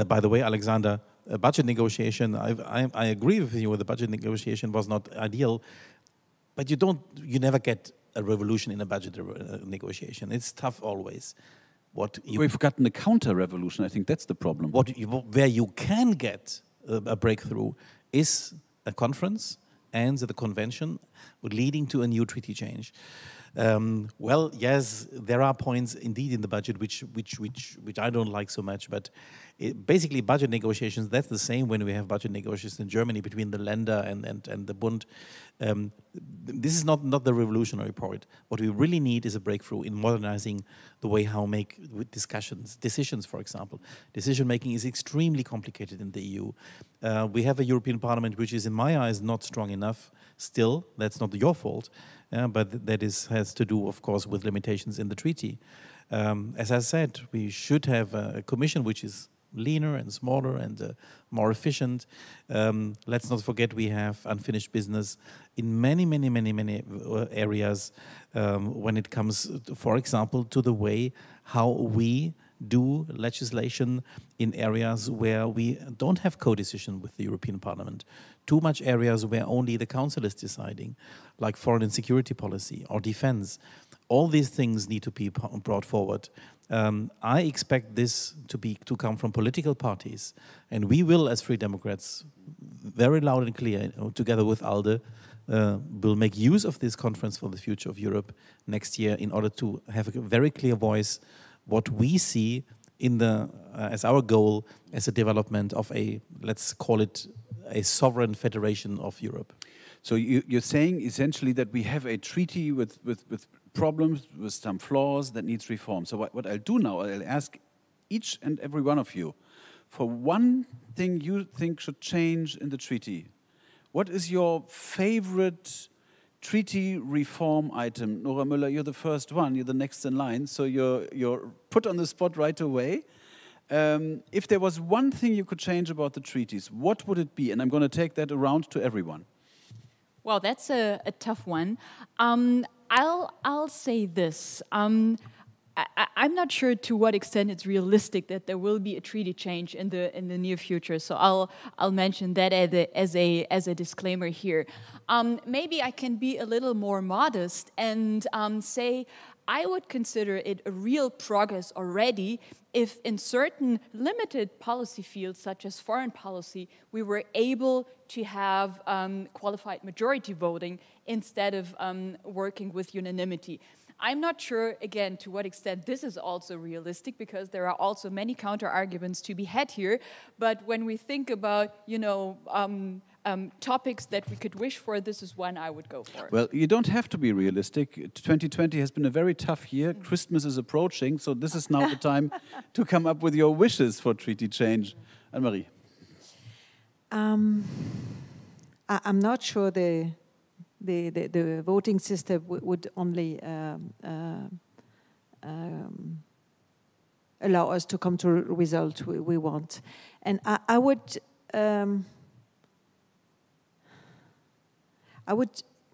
By the way, Alexander, a budget negotiation, I agree with you, the budget negotiation was not ideal, but you never get a revolution in a budget negotiation. It's tough always. We've gotten a counter-revolution. I think that's the problem. Where you can get a breakthrough is a conference and the convention leading to a new treaty change. Well, yes, there are points indeed in the budget which I don't like so much, but basically budget negotiations, that's the same when we have budget negotiations in Germany between the Länder and the Bund. This is not the revolutionary part. What we really need is a breakthrough in modernizing the way how make decisions, for example. Decision making is extremely complicated in the EU. We have a European Parliament which is, in my eyes, not strong enough still. That's not your fault, but that has to do, of course, with limitations in the treaty. As I said, we should have a commission which is leaner and smaller and more efficient. Let's not forget we have unfinished business in many areas when it comes, for example, to the way how we do legislation in areas where we don't have co-decision with the European Parliament. Too much areas where only the Council is deciding, like foreign and security policy or defense. All these things need to be brought forward. I expect this to come from political parties, and we will, as Free Democrats, very loud and clear, together with ALDE, will make use of this conference for the future of Europe next year in order to have a very clear voice what we see in as our goal as a development of let's call it a sovereign federation of Europe. So you're saying essentially that we have a treaty with problems, with some flaws that needs reform. So what I'll do now, I'll ask each and every one of you for one thing you think should change in the treaty. What is your favorite treaty reform item? Nora Müller, you're the first one, you're the next in line, so you're put on the spot right away. If there was one thing you could change about the treaties, what would it be? And I'm going to take that around to everyone. Well, that's a tough one. I'll say this. I'm not sure to what extent it's realistic that there will be a treaty change in the near future. So I'll mention that as a disclaimer here. Maybe I can be a little more modest and say I would consider it a real progress already if in certain limited policy fields, such as foreign policy, we were able to have qualified majority voting instead of working with unanimity. I'm not sure, again, to what extent this is also realistic, because there are also many counter-arguments to be had here. But when we think about, topics that we could wish for, this is one I would go for. Well, you don't have to be realistic. 2020 has been a very tough year. Christmas is approaching, so this is now the time to come up with your wishes for treaty change. Anne-Marie. I'm not sure the voting system would only allow us to come to a result we want. And I would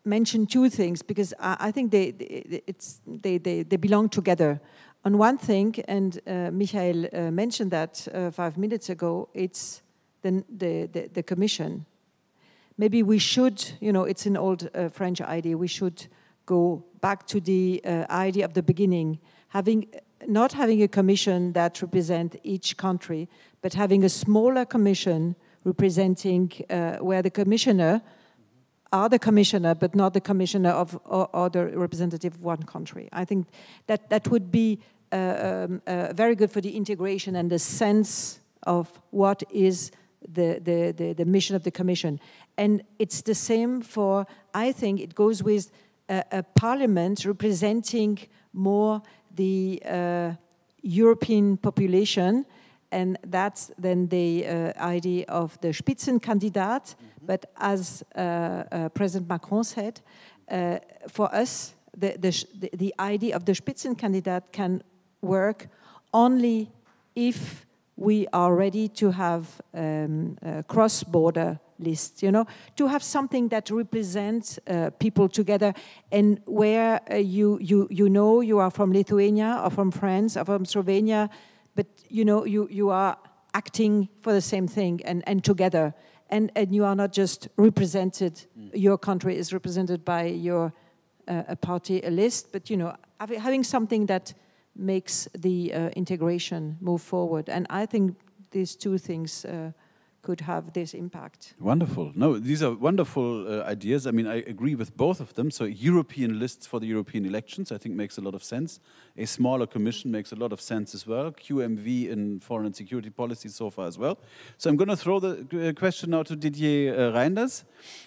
mention two things, because I think they belong together. On one thing, and Michael mentioned that 5 minutes ago, it's the Commission. Maybe we should, it's an old French idea, we should go back to the idea of the beginning, not having a commission that represents each country, but having a smaller commission representing where the commissioner are the commissioner, but not the commissioner of or the representative of one country. I think that would be very good for the integration and the sense of what is the mission of the Commission. And it's the same for, I think it goes with a parliament representing more the European population, and that's then the idea of the Spitzenkandidat. But as President Macron said, for us, the idea of the Spitzenkandidat can work only if we are ready to have cross-border lists, to have something that represents people together, and where you are from Lithuania or from France or from Slovenia, but you are acting for the same thing and together, and you are not just represented. Your country is represented by your a party, a list, but having something that makes the integration move forward. And I think these two things could have this impact. Wonderful. No, these are wonderful ideas. I mean, I agree with both of them. So European lists for the European elections, I think makes a lot of sense. A smaller commission makes a lot of sense as well. QMV in foreign and security policy so far as well. So I'm going to throw the question now to Didier Reinders,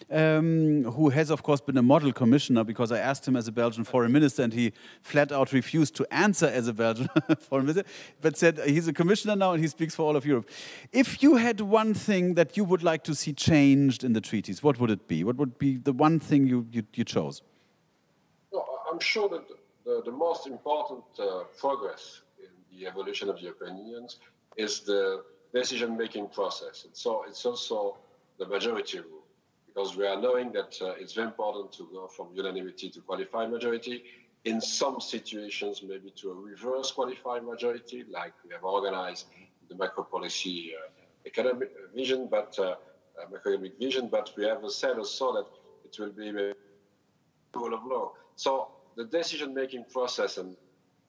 who has, of course, been a model commissioner, because I asked him as a Belgian foreign minister and he flat out refused to answer as a Belgian foreign minister, but said he's a commissioner now and he speaks for all of Europe. If you had one thing that you would like to see changed in the treaties, what would it be? What would be the one thing you chose? Well, I'm sure that the most important progress in the evolution of the European Union is the decision-making process. And so it's also the majority rule, because we are knowing that it's very important to go from unanimity to qualified majority. In some situations, maybe to a reverse qualified majority, like we have organized the macro policy economic vision, macroeconomic vision, but we have said also that it will be a rule of law. So the decision-making process, and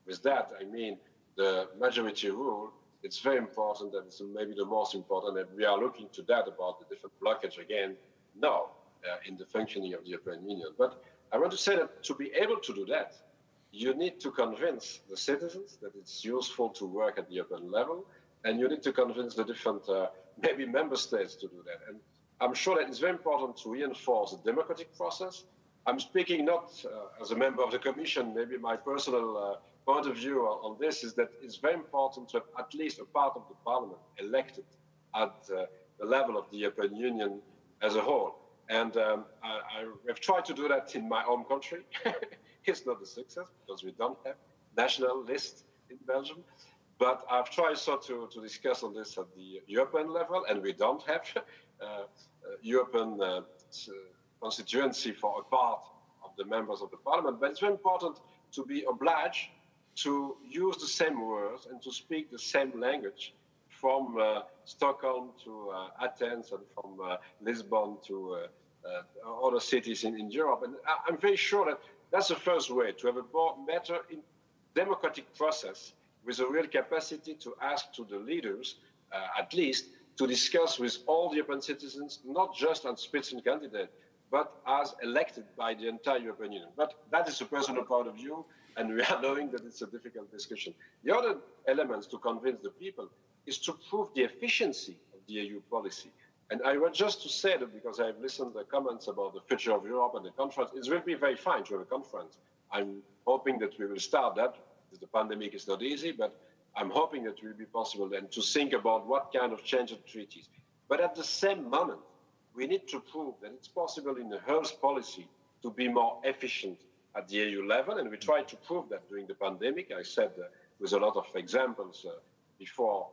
with that I mean the majority rule, it's very important, and it's maybe the most important, and we are looking to that about the different blockage again now in the functioning of the European Union. But I want to say that to be able to do that, you need to convince the citizens that it's useful to work at the European level, and you need to convince the different, maybe member states to do that. And I'm sure that it's very important to reinforce the democratic process. I'm speaking not as a member of the Commission, maybe my personal point of view on this is that it's very important to have at least a part of the Parliament elected at the level of the European Union as a whole. And I have tried to do that in my own country. It's not a success because we don't have national lists in Belgium. But I've tried also to discuss on this at the European level, and we don't have European constituency for a part of the members of the Parliament. But it's very important to be obliged to use the same words and to speak the same language from Stockholm to Athens and from Lisbon to other cities in Europe. And I'm very sure that that's the first way to have a better democratic process with a real capacity to ask to the leaders, at least, to discuss with all the European citizens, not just as Spitzenkandidat, but as elected by the entire European Union. But that is a personal point of view, and we are knowing that it's a difficult discussion. The other elements to convince the people is to prove the efficiency of the EU policy. And I want just to say that because I've listened to the comments about the future of Europe and the conference, it will be very fine to have a conference. I'm hoping that we will start that. The pandemic is not easy, but I'm hoping that it will be possible then to think about what kind of change of treaties. But at the same moment, we need to prove that it's possible in the health policy to be more efficient at the EU level, and we tried to prove that during the pandemic. I said with a lot of examples before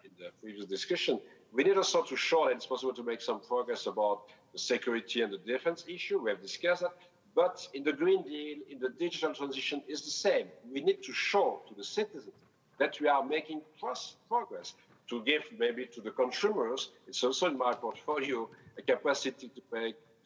in the previous discussion. We need also to show that it's possible to make some progress about the security and the defense issue. We have discussed that. But in the Green Deal, in the digital transition, is the same. We need to show to the citizens that we are making progress. To give maybe to the consumers, it's also in my portfolio, a capacity to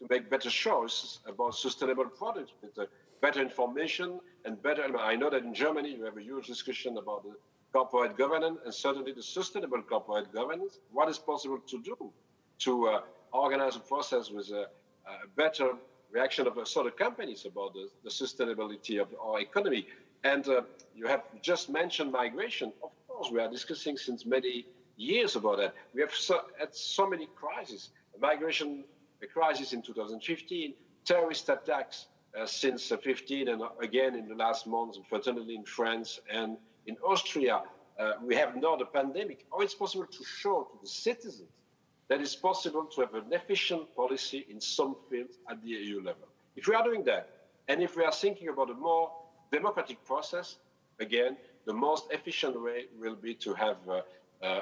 make better choices about sustainable products with better information and better. I know that in Germany you have a huge discussion about the corporate governance and certainly the sustainable corporate governance. What is possible to do to organize a process with a better reaction of sort of companies about the sustainability of our economy. And you have just mentioned migration. Of course, we are discussing since many years about that. We have had so many crises. A crisis in 2015, terrorist attacks since 2015, and again in the last months, unfortunately in France and in Austria. We have now the pandemic. How it's possible to show to the citizens that it's possible to have an efficient policy in some fields at the EU level. If we are doing that, and if we are thinking about a more democratic process, again, the most efficient way will be to have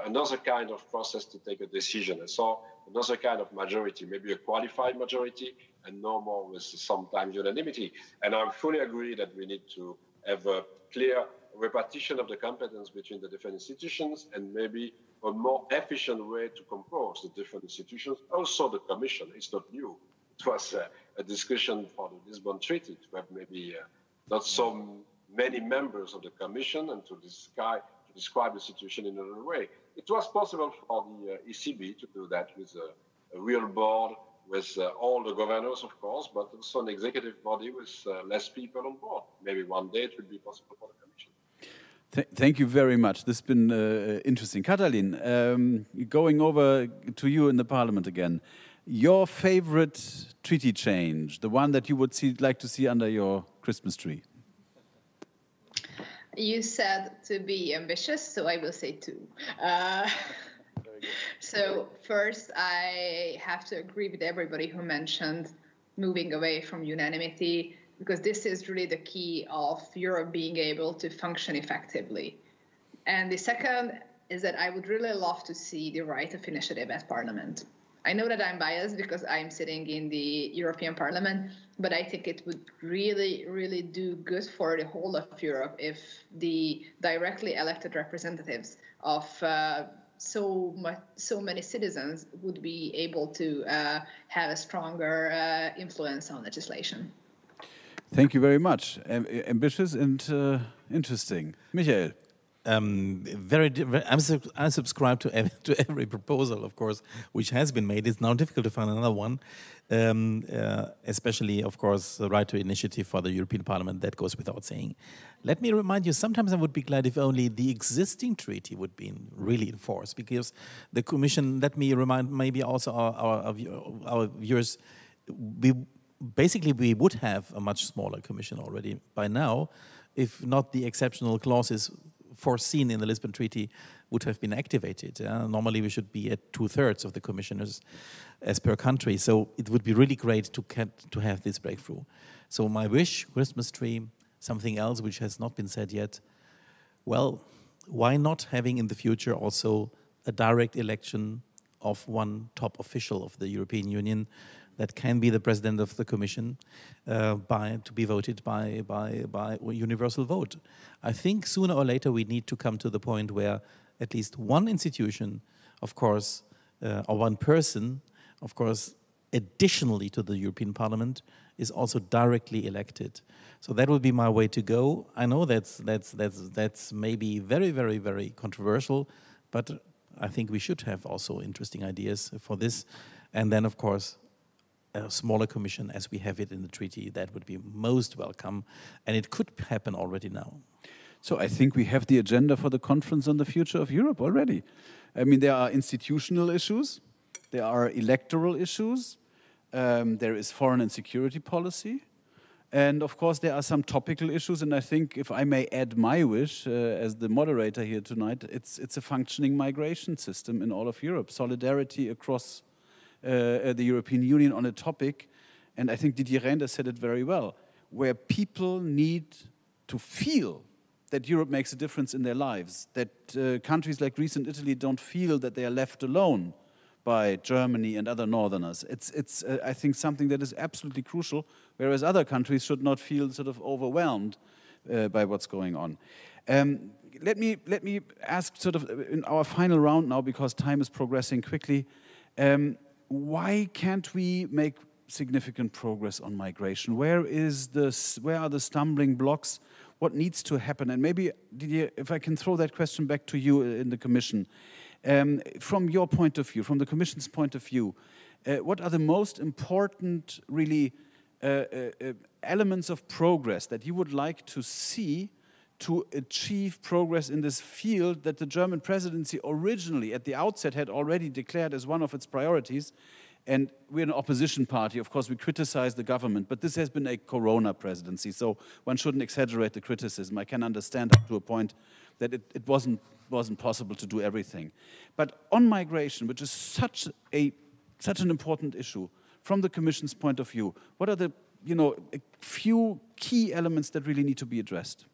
another kind of process to take a decision. And so another kind of majority, maybe a qualified majority, and no more with sometimes unanimity. And I fully agree that we need to have a clear repartition of the competence between the different institutions and maybe a more efficient way to compose the different institutions. Also the Commission, it's not new. It was a discussion for the Lisbon Treaty to have maybe not so many members of the Commission and to describe the situation in another way. it was possible for the ECB to do that with a real board, with all the governors, of course, but also an executive body with less people on board. Maybe one day it will be possible for the Commission. Thank you very much. This has been interesting. Katalin, going over to you in the Parliament again. Your favorite treaty change, the one that you would like to see under your Christmas tree? You said to be ambitious, so I will say two. So first, I have to agree with everybody who mentioned moving away from unanimity, because this is really the key of Europe being able to function effectively. And the second is that I would really love to see the right of initiative at Parliament. I know that I'm biased because I'm sitting in the European Parliament, but I think it would really, really do good for the whole of Europe if the directly elected representatives of so many citizens would be able to have a stronger influence on legislation. Thank you very much. Ambitious and interesting. Michael. I subscribe to every proposal, of course, which has been made. It's now difficult to find another one, especially, of course, the right to initiative for the European Parliament. That goes without saying. Let me remind you, sometimes I would be glad if only the existing treaty would be really enforced, because the Commission, let me remind maybe also our viewers, basically we would have a much smaller Commission already by now, if not the exceptional clauses foreseen in the Lisbon Treaty would have been activated. Normally we should be at 2/3 of the commissioners as per country. So it would be really great to have this breakthrough. So my wish, Christmas tree, something else which has not been said yet. Well, why not having in the future also a direct election of one top official of the European Union that can be the president of the Commission to be voted by universal vote. I think sooner or later we need to come to the point where at least one institution, of course, or one person, of course, additionally to the European Parliament, is also directly elected. So that would be my way to go. I know that's maybe very, very, very controversial, but I think we should have also interesting ideas for this. And then, of course, a smaller Commission as we have it in the treaty, that would be most welcome. And it could happen already now. So I think we have the agenda for the conference on the future of Europe already. I mean, there are institutional issues, there are electoral issues, there is foreign and security policy, and of course there are some topical issues. And I think, if I may add my wish as the moderator here tonight, it's a functioning migration system in all of Europe, solidarity across the European Union on a topic, and I think Didier Reynders said it very well, where people need to feel that Europe makes a difference in their lives, that countries like Greece and Italy don't feel that they are left alone by Germany and other northerners. It's I think, something that is absolutely crucial, whereas other countries should not feel sort of overwhelmed by what's going on. Let me ask, sort of in our final round now, because time is progressing quickly, why can't we make significant progress on migration? Where are the stumbling blocks? What needs to happen? And maybe, Didier, if I can throw that question back to you in the Commission. From your point of view, from the Commission's point of view, what are the most important, really, elements of progress that you would like to see to achieve progress in this field that the German presidency originally, at the outset, had already declared as one of its priorities? And we're an opposition party. Of course, we criticize the government, but this has been a corona presidency, so one shouldn't exaggerate the criticism. I can understand up to a point that it wasn't possible to do everything. But on migration, which is such an important issue, from the Commission's point of view, what are the a few key elements that really need to be addressed?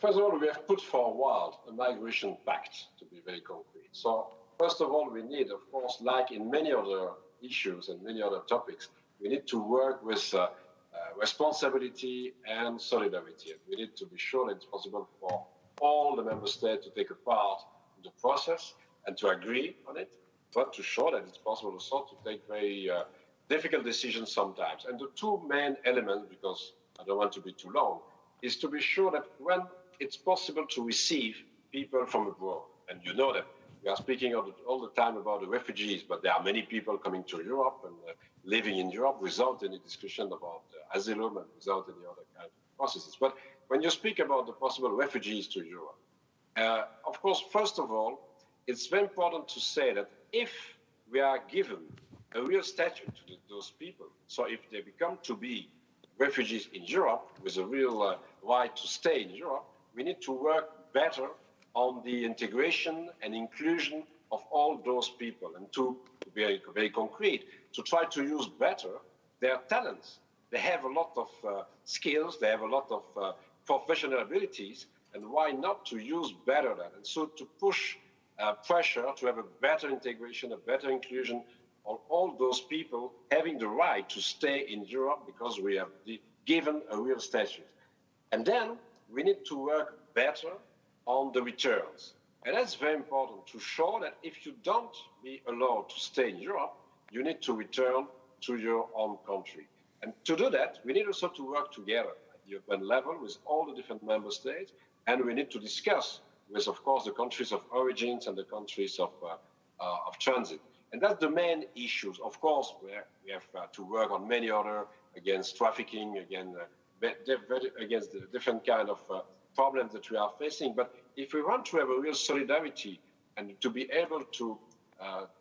First of all, we have put forward a migration pact, to be very concrete. So first of all, we need, of course, like in many other issues and many other topics, we need to work with responsibility and solidarity. And we need to be sure that it's possible for all the member states to take a part in the process and to agree on it, but to show that it's possible also to take very difficult decisions sometimes. And the two main elements, because I don't want to be too long, is to be sure that when it's possible to receive, people from abroad. And you know that we are speaking all the time about the refugees, but there are many people coming to Europe and living in Europe without any discussion about asylum and without any other kind of processes. But when you speak about the possible refugees to Europe, of course, first of all, it's very important to say that if we are given a real status to those people, so if they become to be refugees in Europe with a real right to stay in Europe, we need to work better on the integration and inclusion of all those people, and to be very concrete, to try to use better their talents. They have a lot of skills, they have a lot of professional abilities, and why not to use better that? And so to push pressure to have a better integration, a better inclusion on all those people having the right to stay in Europe because we have given a real statute. And then we need to work better on the returns. And that's very important to show that if you don't be allowed to stay in Europe, you need to return to your own country. And to do that, we need also to work together at the European level with all the different member states, and we need to discuss with, of course, the countries of origins and the countries of transit. And that's the main issues. Of course, we have to work on many other, against trafficking, against the different kind of problems that we are facing. But if we want to have a real solidarity and to be able to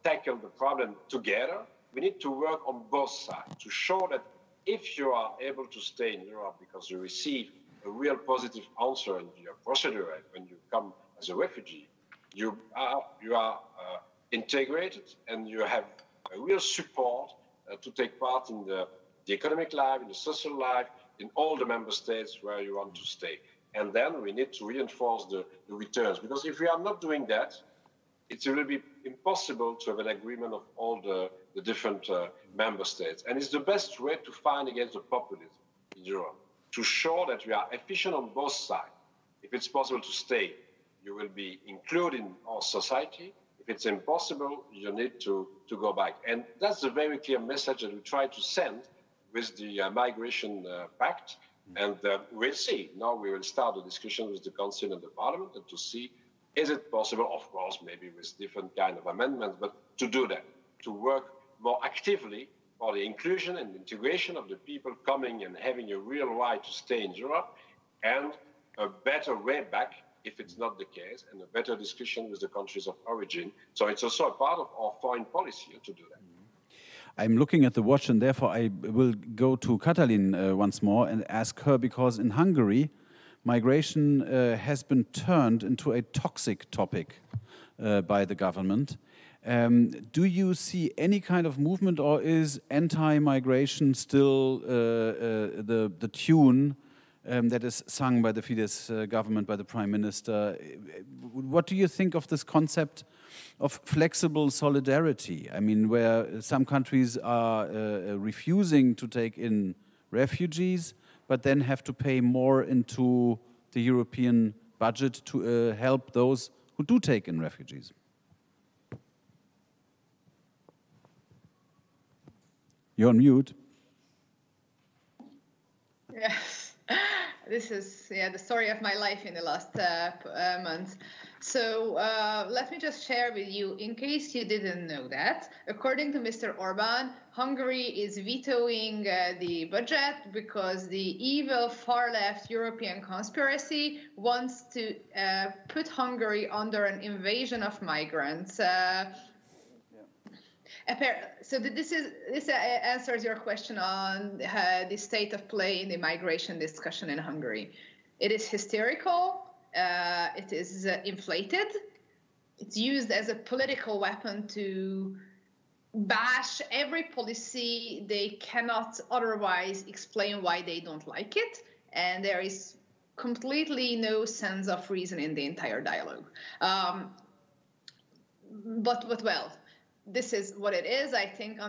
tackle the problem together, we need to work on both sides to show that if you are able to stay in Europe because you receive a real positive answer in your procedure when you come as a refugee, you are integrated and you have a real support to take part in the economic life, in the social life, in all the member states where you want to stay. And then we need to reinforce the returns, because if we are not doing that, it will be impossible to have an agreement of all the different member states. And it's the best way to fight against the populism in Europe, to show that we are efficient on both sides. If it's possible to stay, you will be included in our society. If it's impossible, you need to go back. And that's a very clear message that we try to send with the Migration Pact. And we'll see. Now we will start the discussion with the Council and the Parliament and to see, is it possible, of course, maybe with different kind of amendments, but to do that, to work more actively for the inclusion and integration of the people coming and having a real right to stay in Europe, and a better way back if it's not the case, and a better discussion with the countries of origin. So it's also a part of our foreign policy to do that. I'm looking at the watch, and therefore I will go to Katalin once more and ask her, because in Hungary, migration has been turned into a toxic topic by the government. Do you see any kind of movement, or is anti-migration still the tune that is sung by the Fidesz government, by the Prime Minister? What do you think of this concept of flexible solidarity? I mean, where some countries are refusing to take in refugees, but then have to pay more into the European budget to help those who do take in refugees. You're on mute. Yes, this is the story of my life in the last month. So let me just share with you, in case you didn't know that, according to Mr. Orbán, Hungary is vetoing the budget because the evil far-left European conspiracy wants to put Hungary under an invasion of migrants. So this answers your question on the state of play in the migration discussion in Hungary. It is hysterical. It is inflated. It's used as a political weapon to bash every policy they cannot otherwise explain why they don't like it. And there is completely no sense of reason in the entire dialogue. But well, this is what it is. I think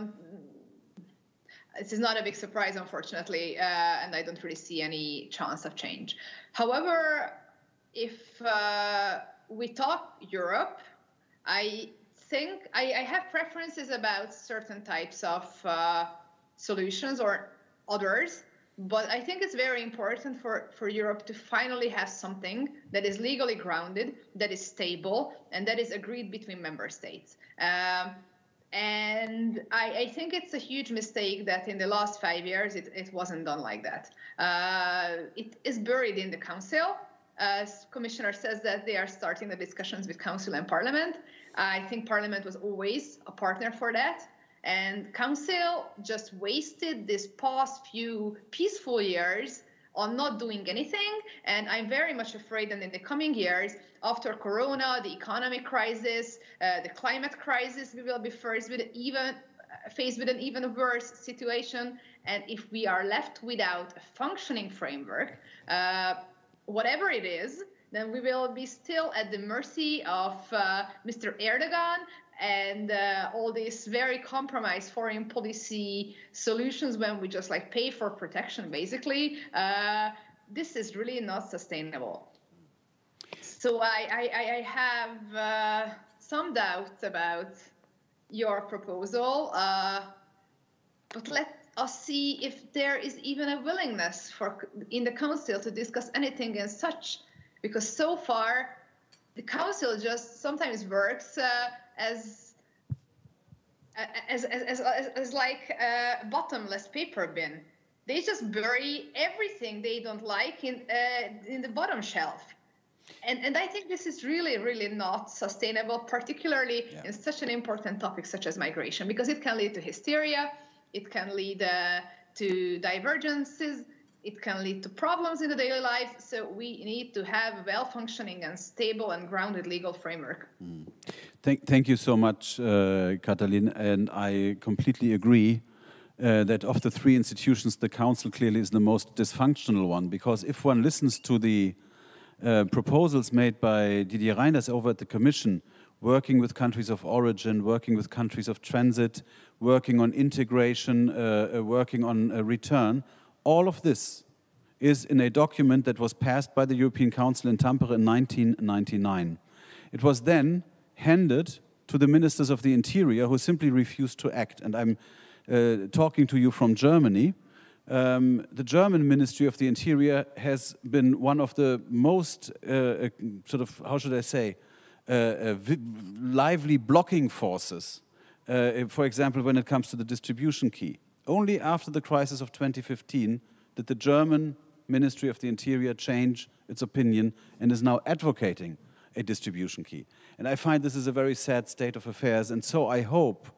this is not a big surprise, unfortunately, and I don't really see any chance of change. However, if we talk Europe, I think I have preferences about certain types of solutions or others. But I think it's very important for Europe to finally have something that is legally grounded, that is stable, and that is agreed between member states. And I think it's a huge mistake that in the last 5 years it wasn't done like that. It is buried in the Council. Commissioner says that they are starting the discussions with Council and Parliament. I think Parliament was always a partner for that. And Council just wasted this past few peaceful years on not doing anything. And I'm very much afraid that in the coming years, after Corona, the economic crisis, the climate crisis, we will be faced with an even worse situation. And if we are left without a functioning framework, whatever it is, then we will be still at the mercy of Mr. Erdogan and all these very compromised foreign policy solutions when we just like pay for protection, basically. This is really not sustainable. So I have some doubts about your proposal, but let us see if there is even a willingness in the Council to discuss anything as such, because so far the Council just sometimes works as like a bottomless paper bin. They just bury everything they don't like in the bottom shelf. And I think this is really, really not sustainable, particularly in such an important topic such as migration, because it can lead to hysteria, it can lead to divergences, it can lead to problems in the daily life. So we need to have a well-functioning and stable and grounded legal framework. Thank you so much, Katalin. And I completely agree that of the three institutions, the Council clearly is the most dysfunctional one, because if one listens to the proposals made by Didier Reynders over at the Commission, working with countries of origin, working with countries of transit, working on integration, working on return, all of this is in a document that was passed by the European Council in Tampere in 1999. It was then handed to the ministers of the interior, who simply refused to act. And I'm talking to you from Germany. The German Ministry of the Interior has been one of the most, sort of, how should I say, lively blocking forces, for example, when it comes to the distribution key. Only after the crisis of 2015 did the German Ministry of the Interior change its opinion and is now advocating a distribution key. And I find this is a very sad state of affairs, and so I hope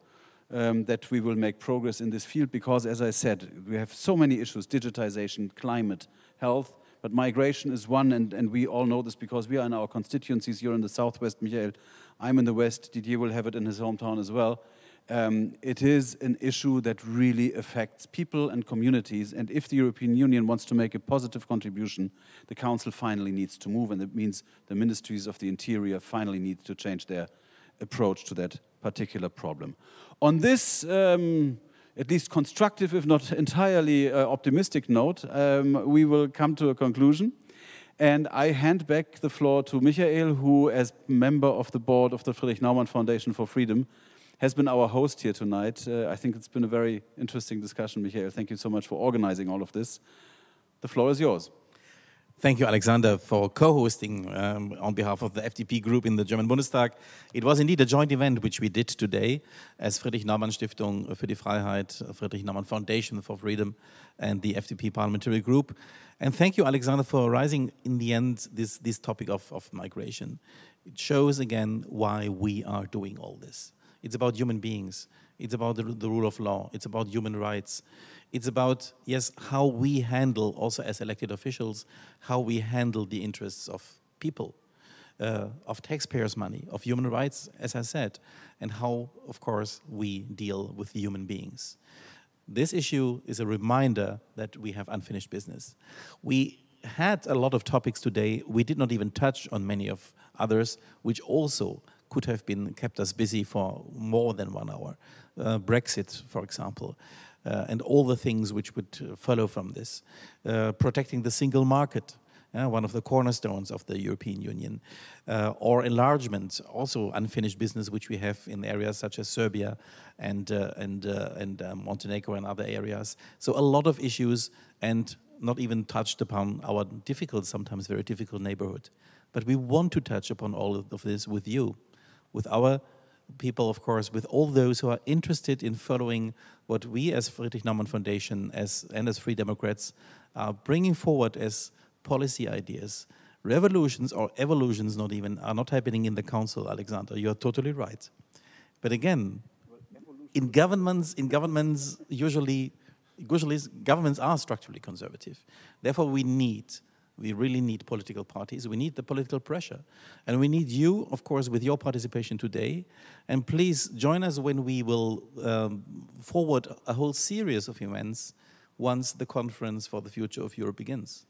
that we will make progress in this field, because, as I said, we have so many issues: digitization, climate, health, but migration is one, and we all know this because we are in our constituencies. You're in the southwest, Michael. I'm in the west. Didier will have it in his hometown as well. It is an issue that really affects people and communities, and if the European Union wants to make a positive contribution, the Council finally needs to move, and it means the ministries of the interior finally need to change their approach to that particular problem. On this, at least constructive, if not entirely optimistic note, we will come to a conclusion. And I hand back the floor to Michael, who, as member of the board of the Friedrich Naumann Foundation for Freedom, has been our host here tonight. I think it's been a very interesting discussion, Michael. Thank you so much for organizing all of this. The floor is yours. Thank you, Alexander, for co-hosting on behalf of the FDP group in the German Bundestag. It was indeed a joint event which we did today as Friedrich Naumann Stiftung für die Freiheit, Friedrich Naumann Foundation for Freedom, and the FDP parliamentary group. And thank you, Alexander, for raising in the end this topic of migration. It shows again why we are doing all this. It's about human beings. It's about the rule of law. It's about human rights. It's about, yes, how we handle, also as elected officials, how we handle the interests of people, of taxpayers' money, of human rights, as I said, and how, of course, we deal with the human beings. This issue is a reminder that we have unfinished business. We had a lot of topics today. We did not even touch on many of others, which also could have been kept us busy for more than 1 hour. Brexit, for example, and all the things which would follow from this. Protecting the single market one of the cornerstones of the European Union, or enlargement, also unfinished business which we have in areas such as Serbia and Montenegro and other areas. So a lot of issues, and not even touched upon our difficult, sometimes very difficult neighborhood. But we want to touch upon all of this with you, with our people, of course, with all those who are interested in following what we as Friedrich Naumann Foundation and as Free Democrats are bringing forward as policy ideas. Revolutions or evolutions are not happening in the council, Alexander. You are totally right. But again, in governments usually governments are structurally conservative. Therefore, we really need political parties. We need the political pressure. And we need you, of course, with your participation today. And please join us when we will forward a whole series of events once the Conference for the Future of Europe begins.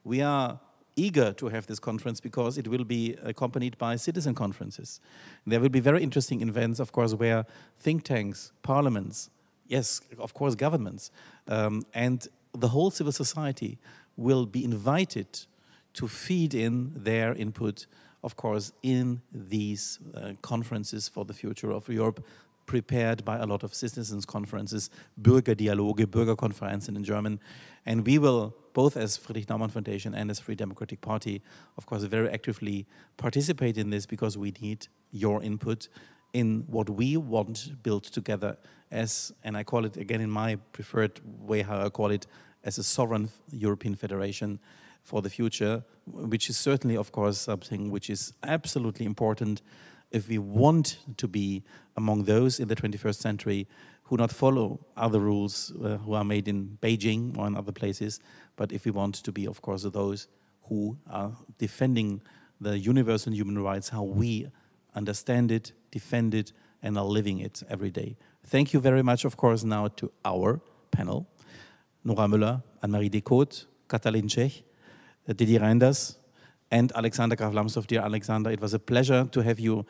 We are eager to have this conference because it will be accompanied by citizen conferences. There will be very interesting events, of course, where think tanks, parliaments, yes, of course, governments, and the whole civil society will be invited to feed in their input, of course, in these conferences for the future of Europe, prepared by a lot of citizens' conferences, Bürgerdialoge, Bürgerkonferenzen in German. And we will, both as Friedrich Naumann Foundation and as Free Democratic Party, of course, very actively participate in this because we need your input in what we want built together as, and I call it again in my preferred way how I call it, as a sovereign European federation for the future, which is certainly, of course, something which is absolutely important if we want to be among those in the 21st century who not follow other rules who are made in Beijing or in other places, but if we want to be, of course, those who are defending the universal human rights, how we understand it, defend it, and are living it every day. Thank you very much, of course, now to our panel. Nora Müller, Anne-Marie Descotes, Katalin Cseh, Didier Reinders, and Alexander Graf Lambsdorff. Dear Alexander, it was a pleasure to have you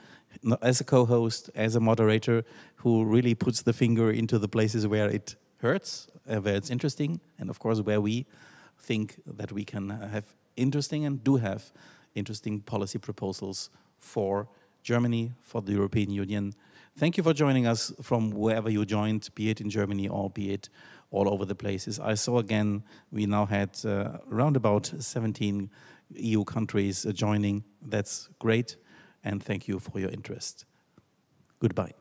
as a co-host, as a moderator, who really puts the finger into the places where it hurts, where it's interesting, and of course where we think that we can have interesting and do have interesting policy proposals for Germany, for the European Union. Thank you for joining us from wherever you joined, be it in Germany or be it all over the places. I saw again, we now had around about 17 EU countries joining. That's great, and thank you for your interest. Goodbye.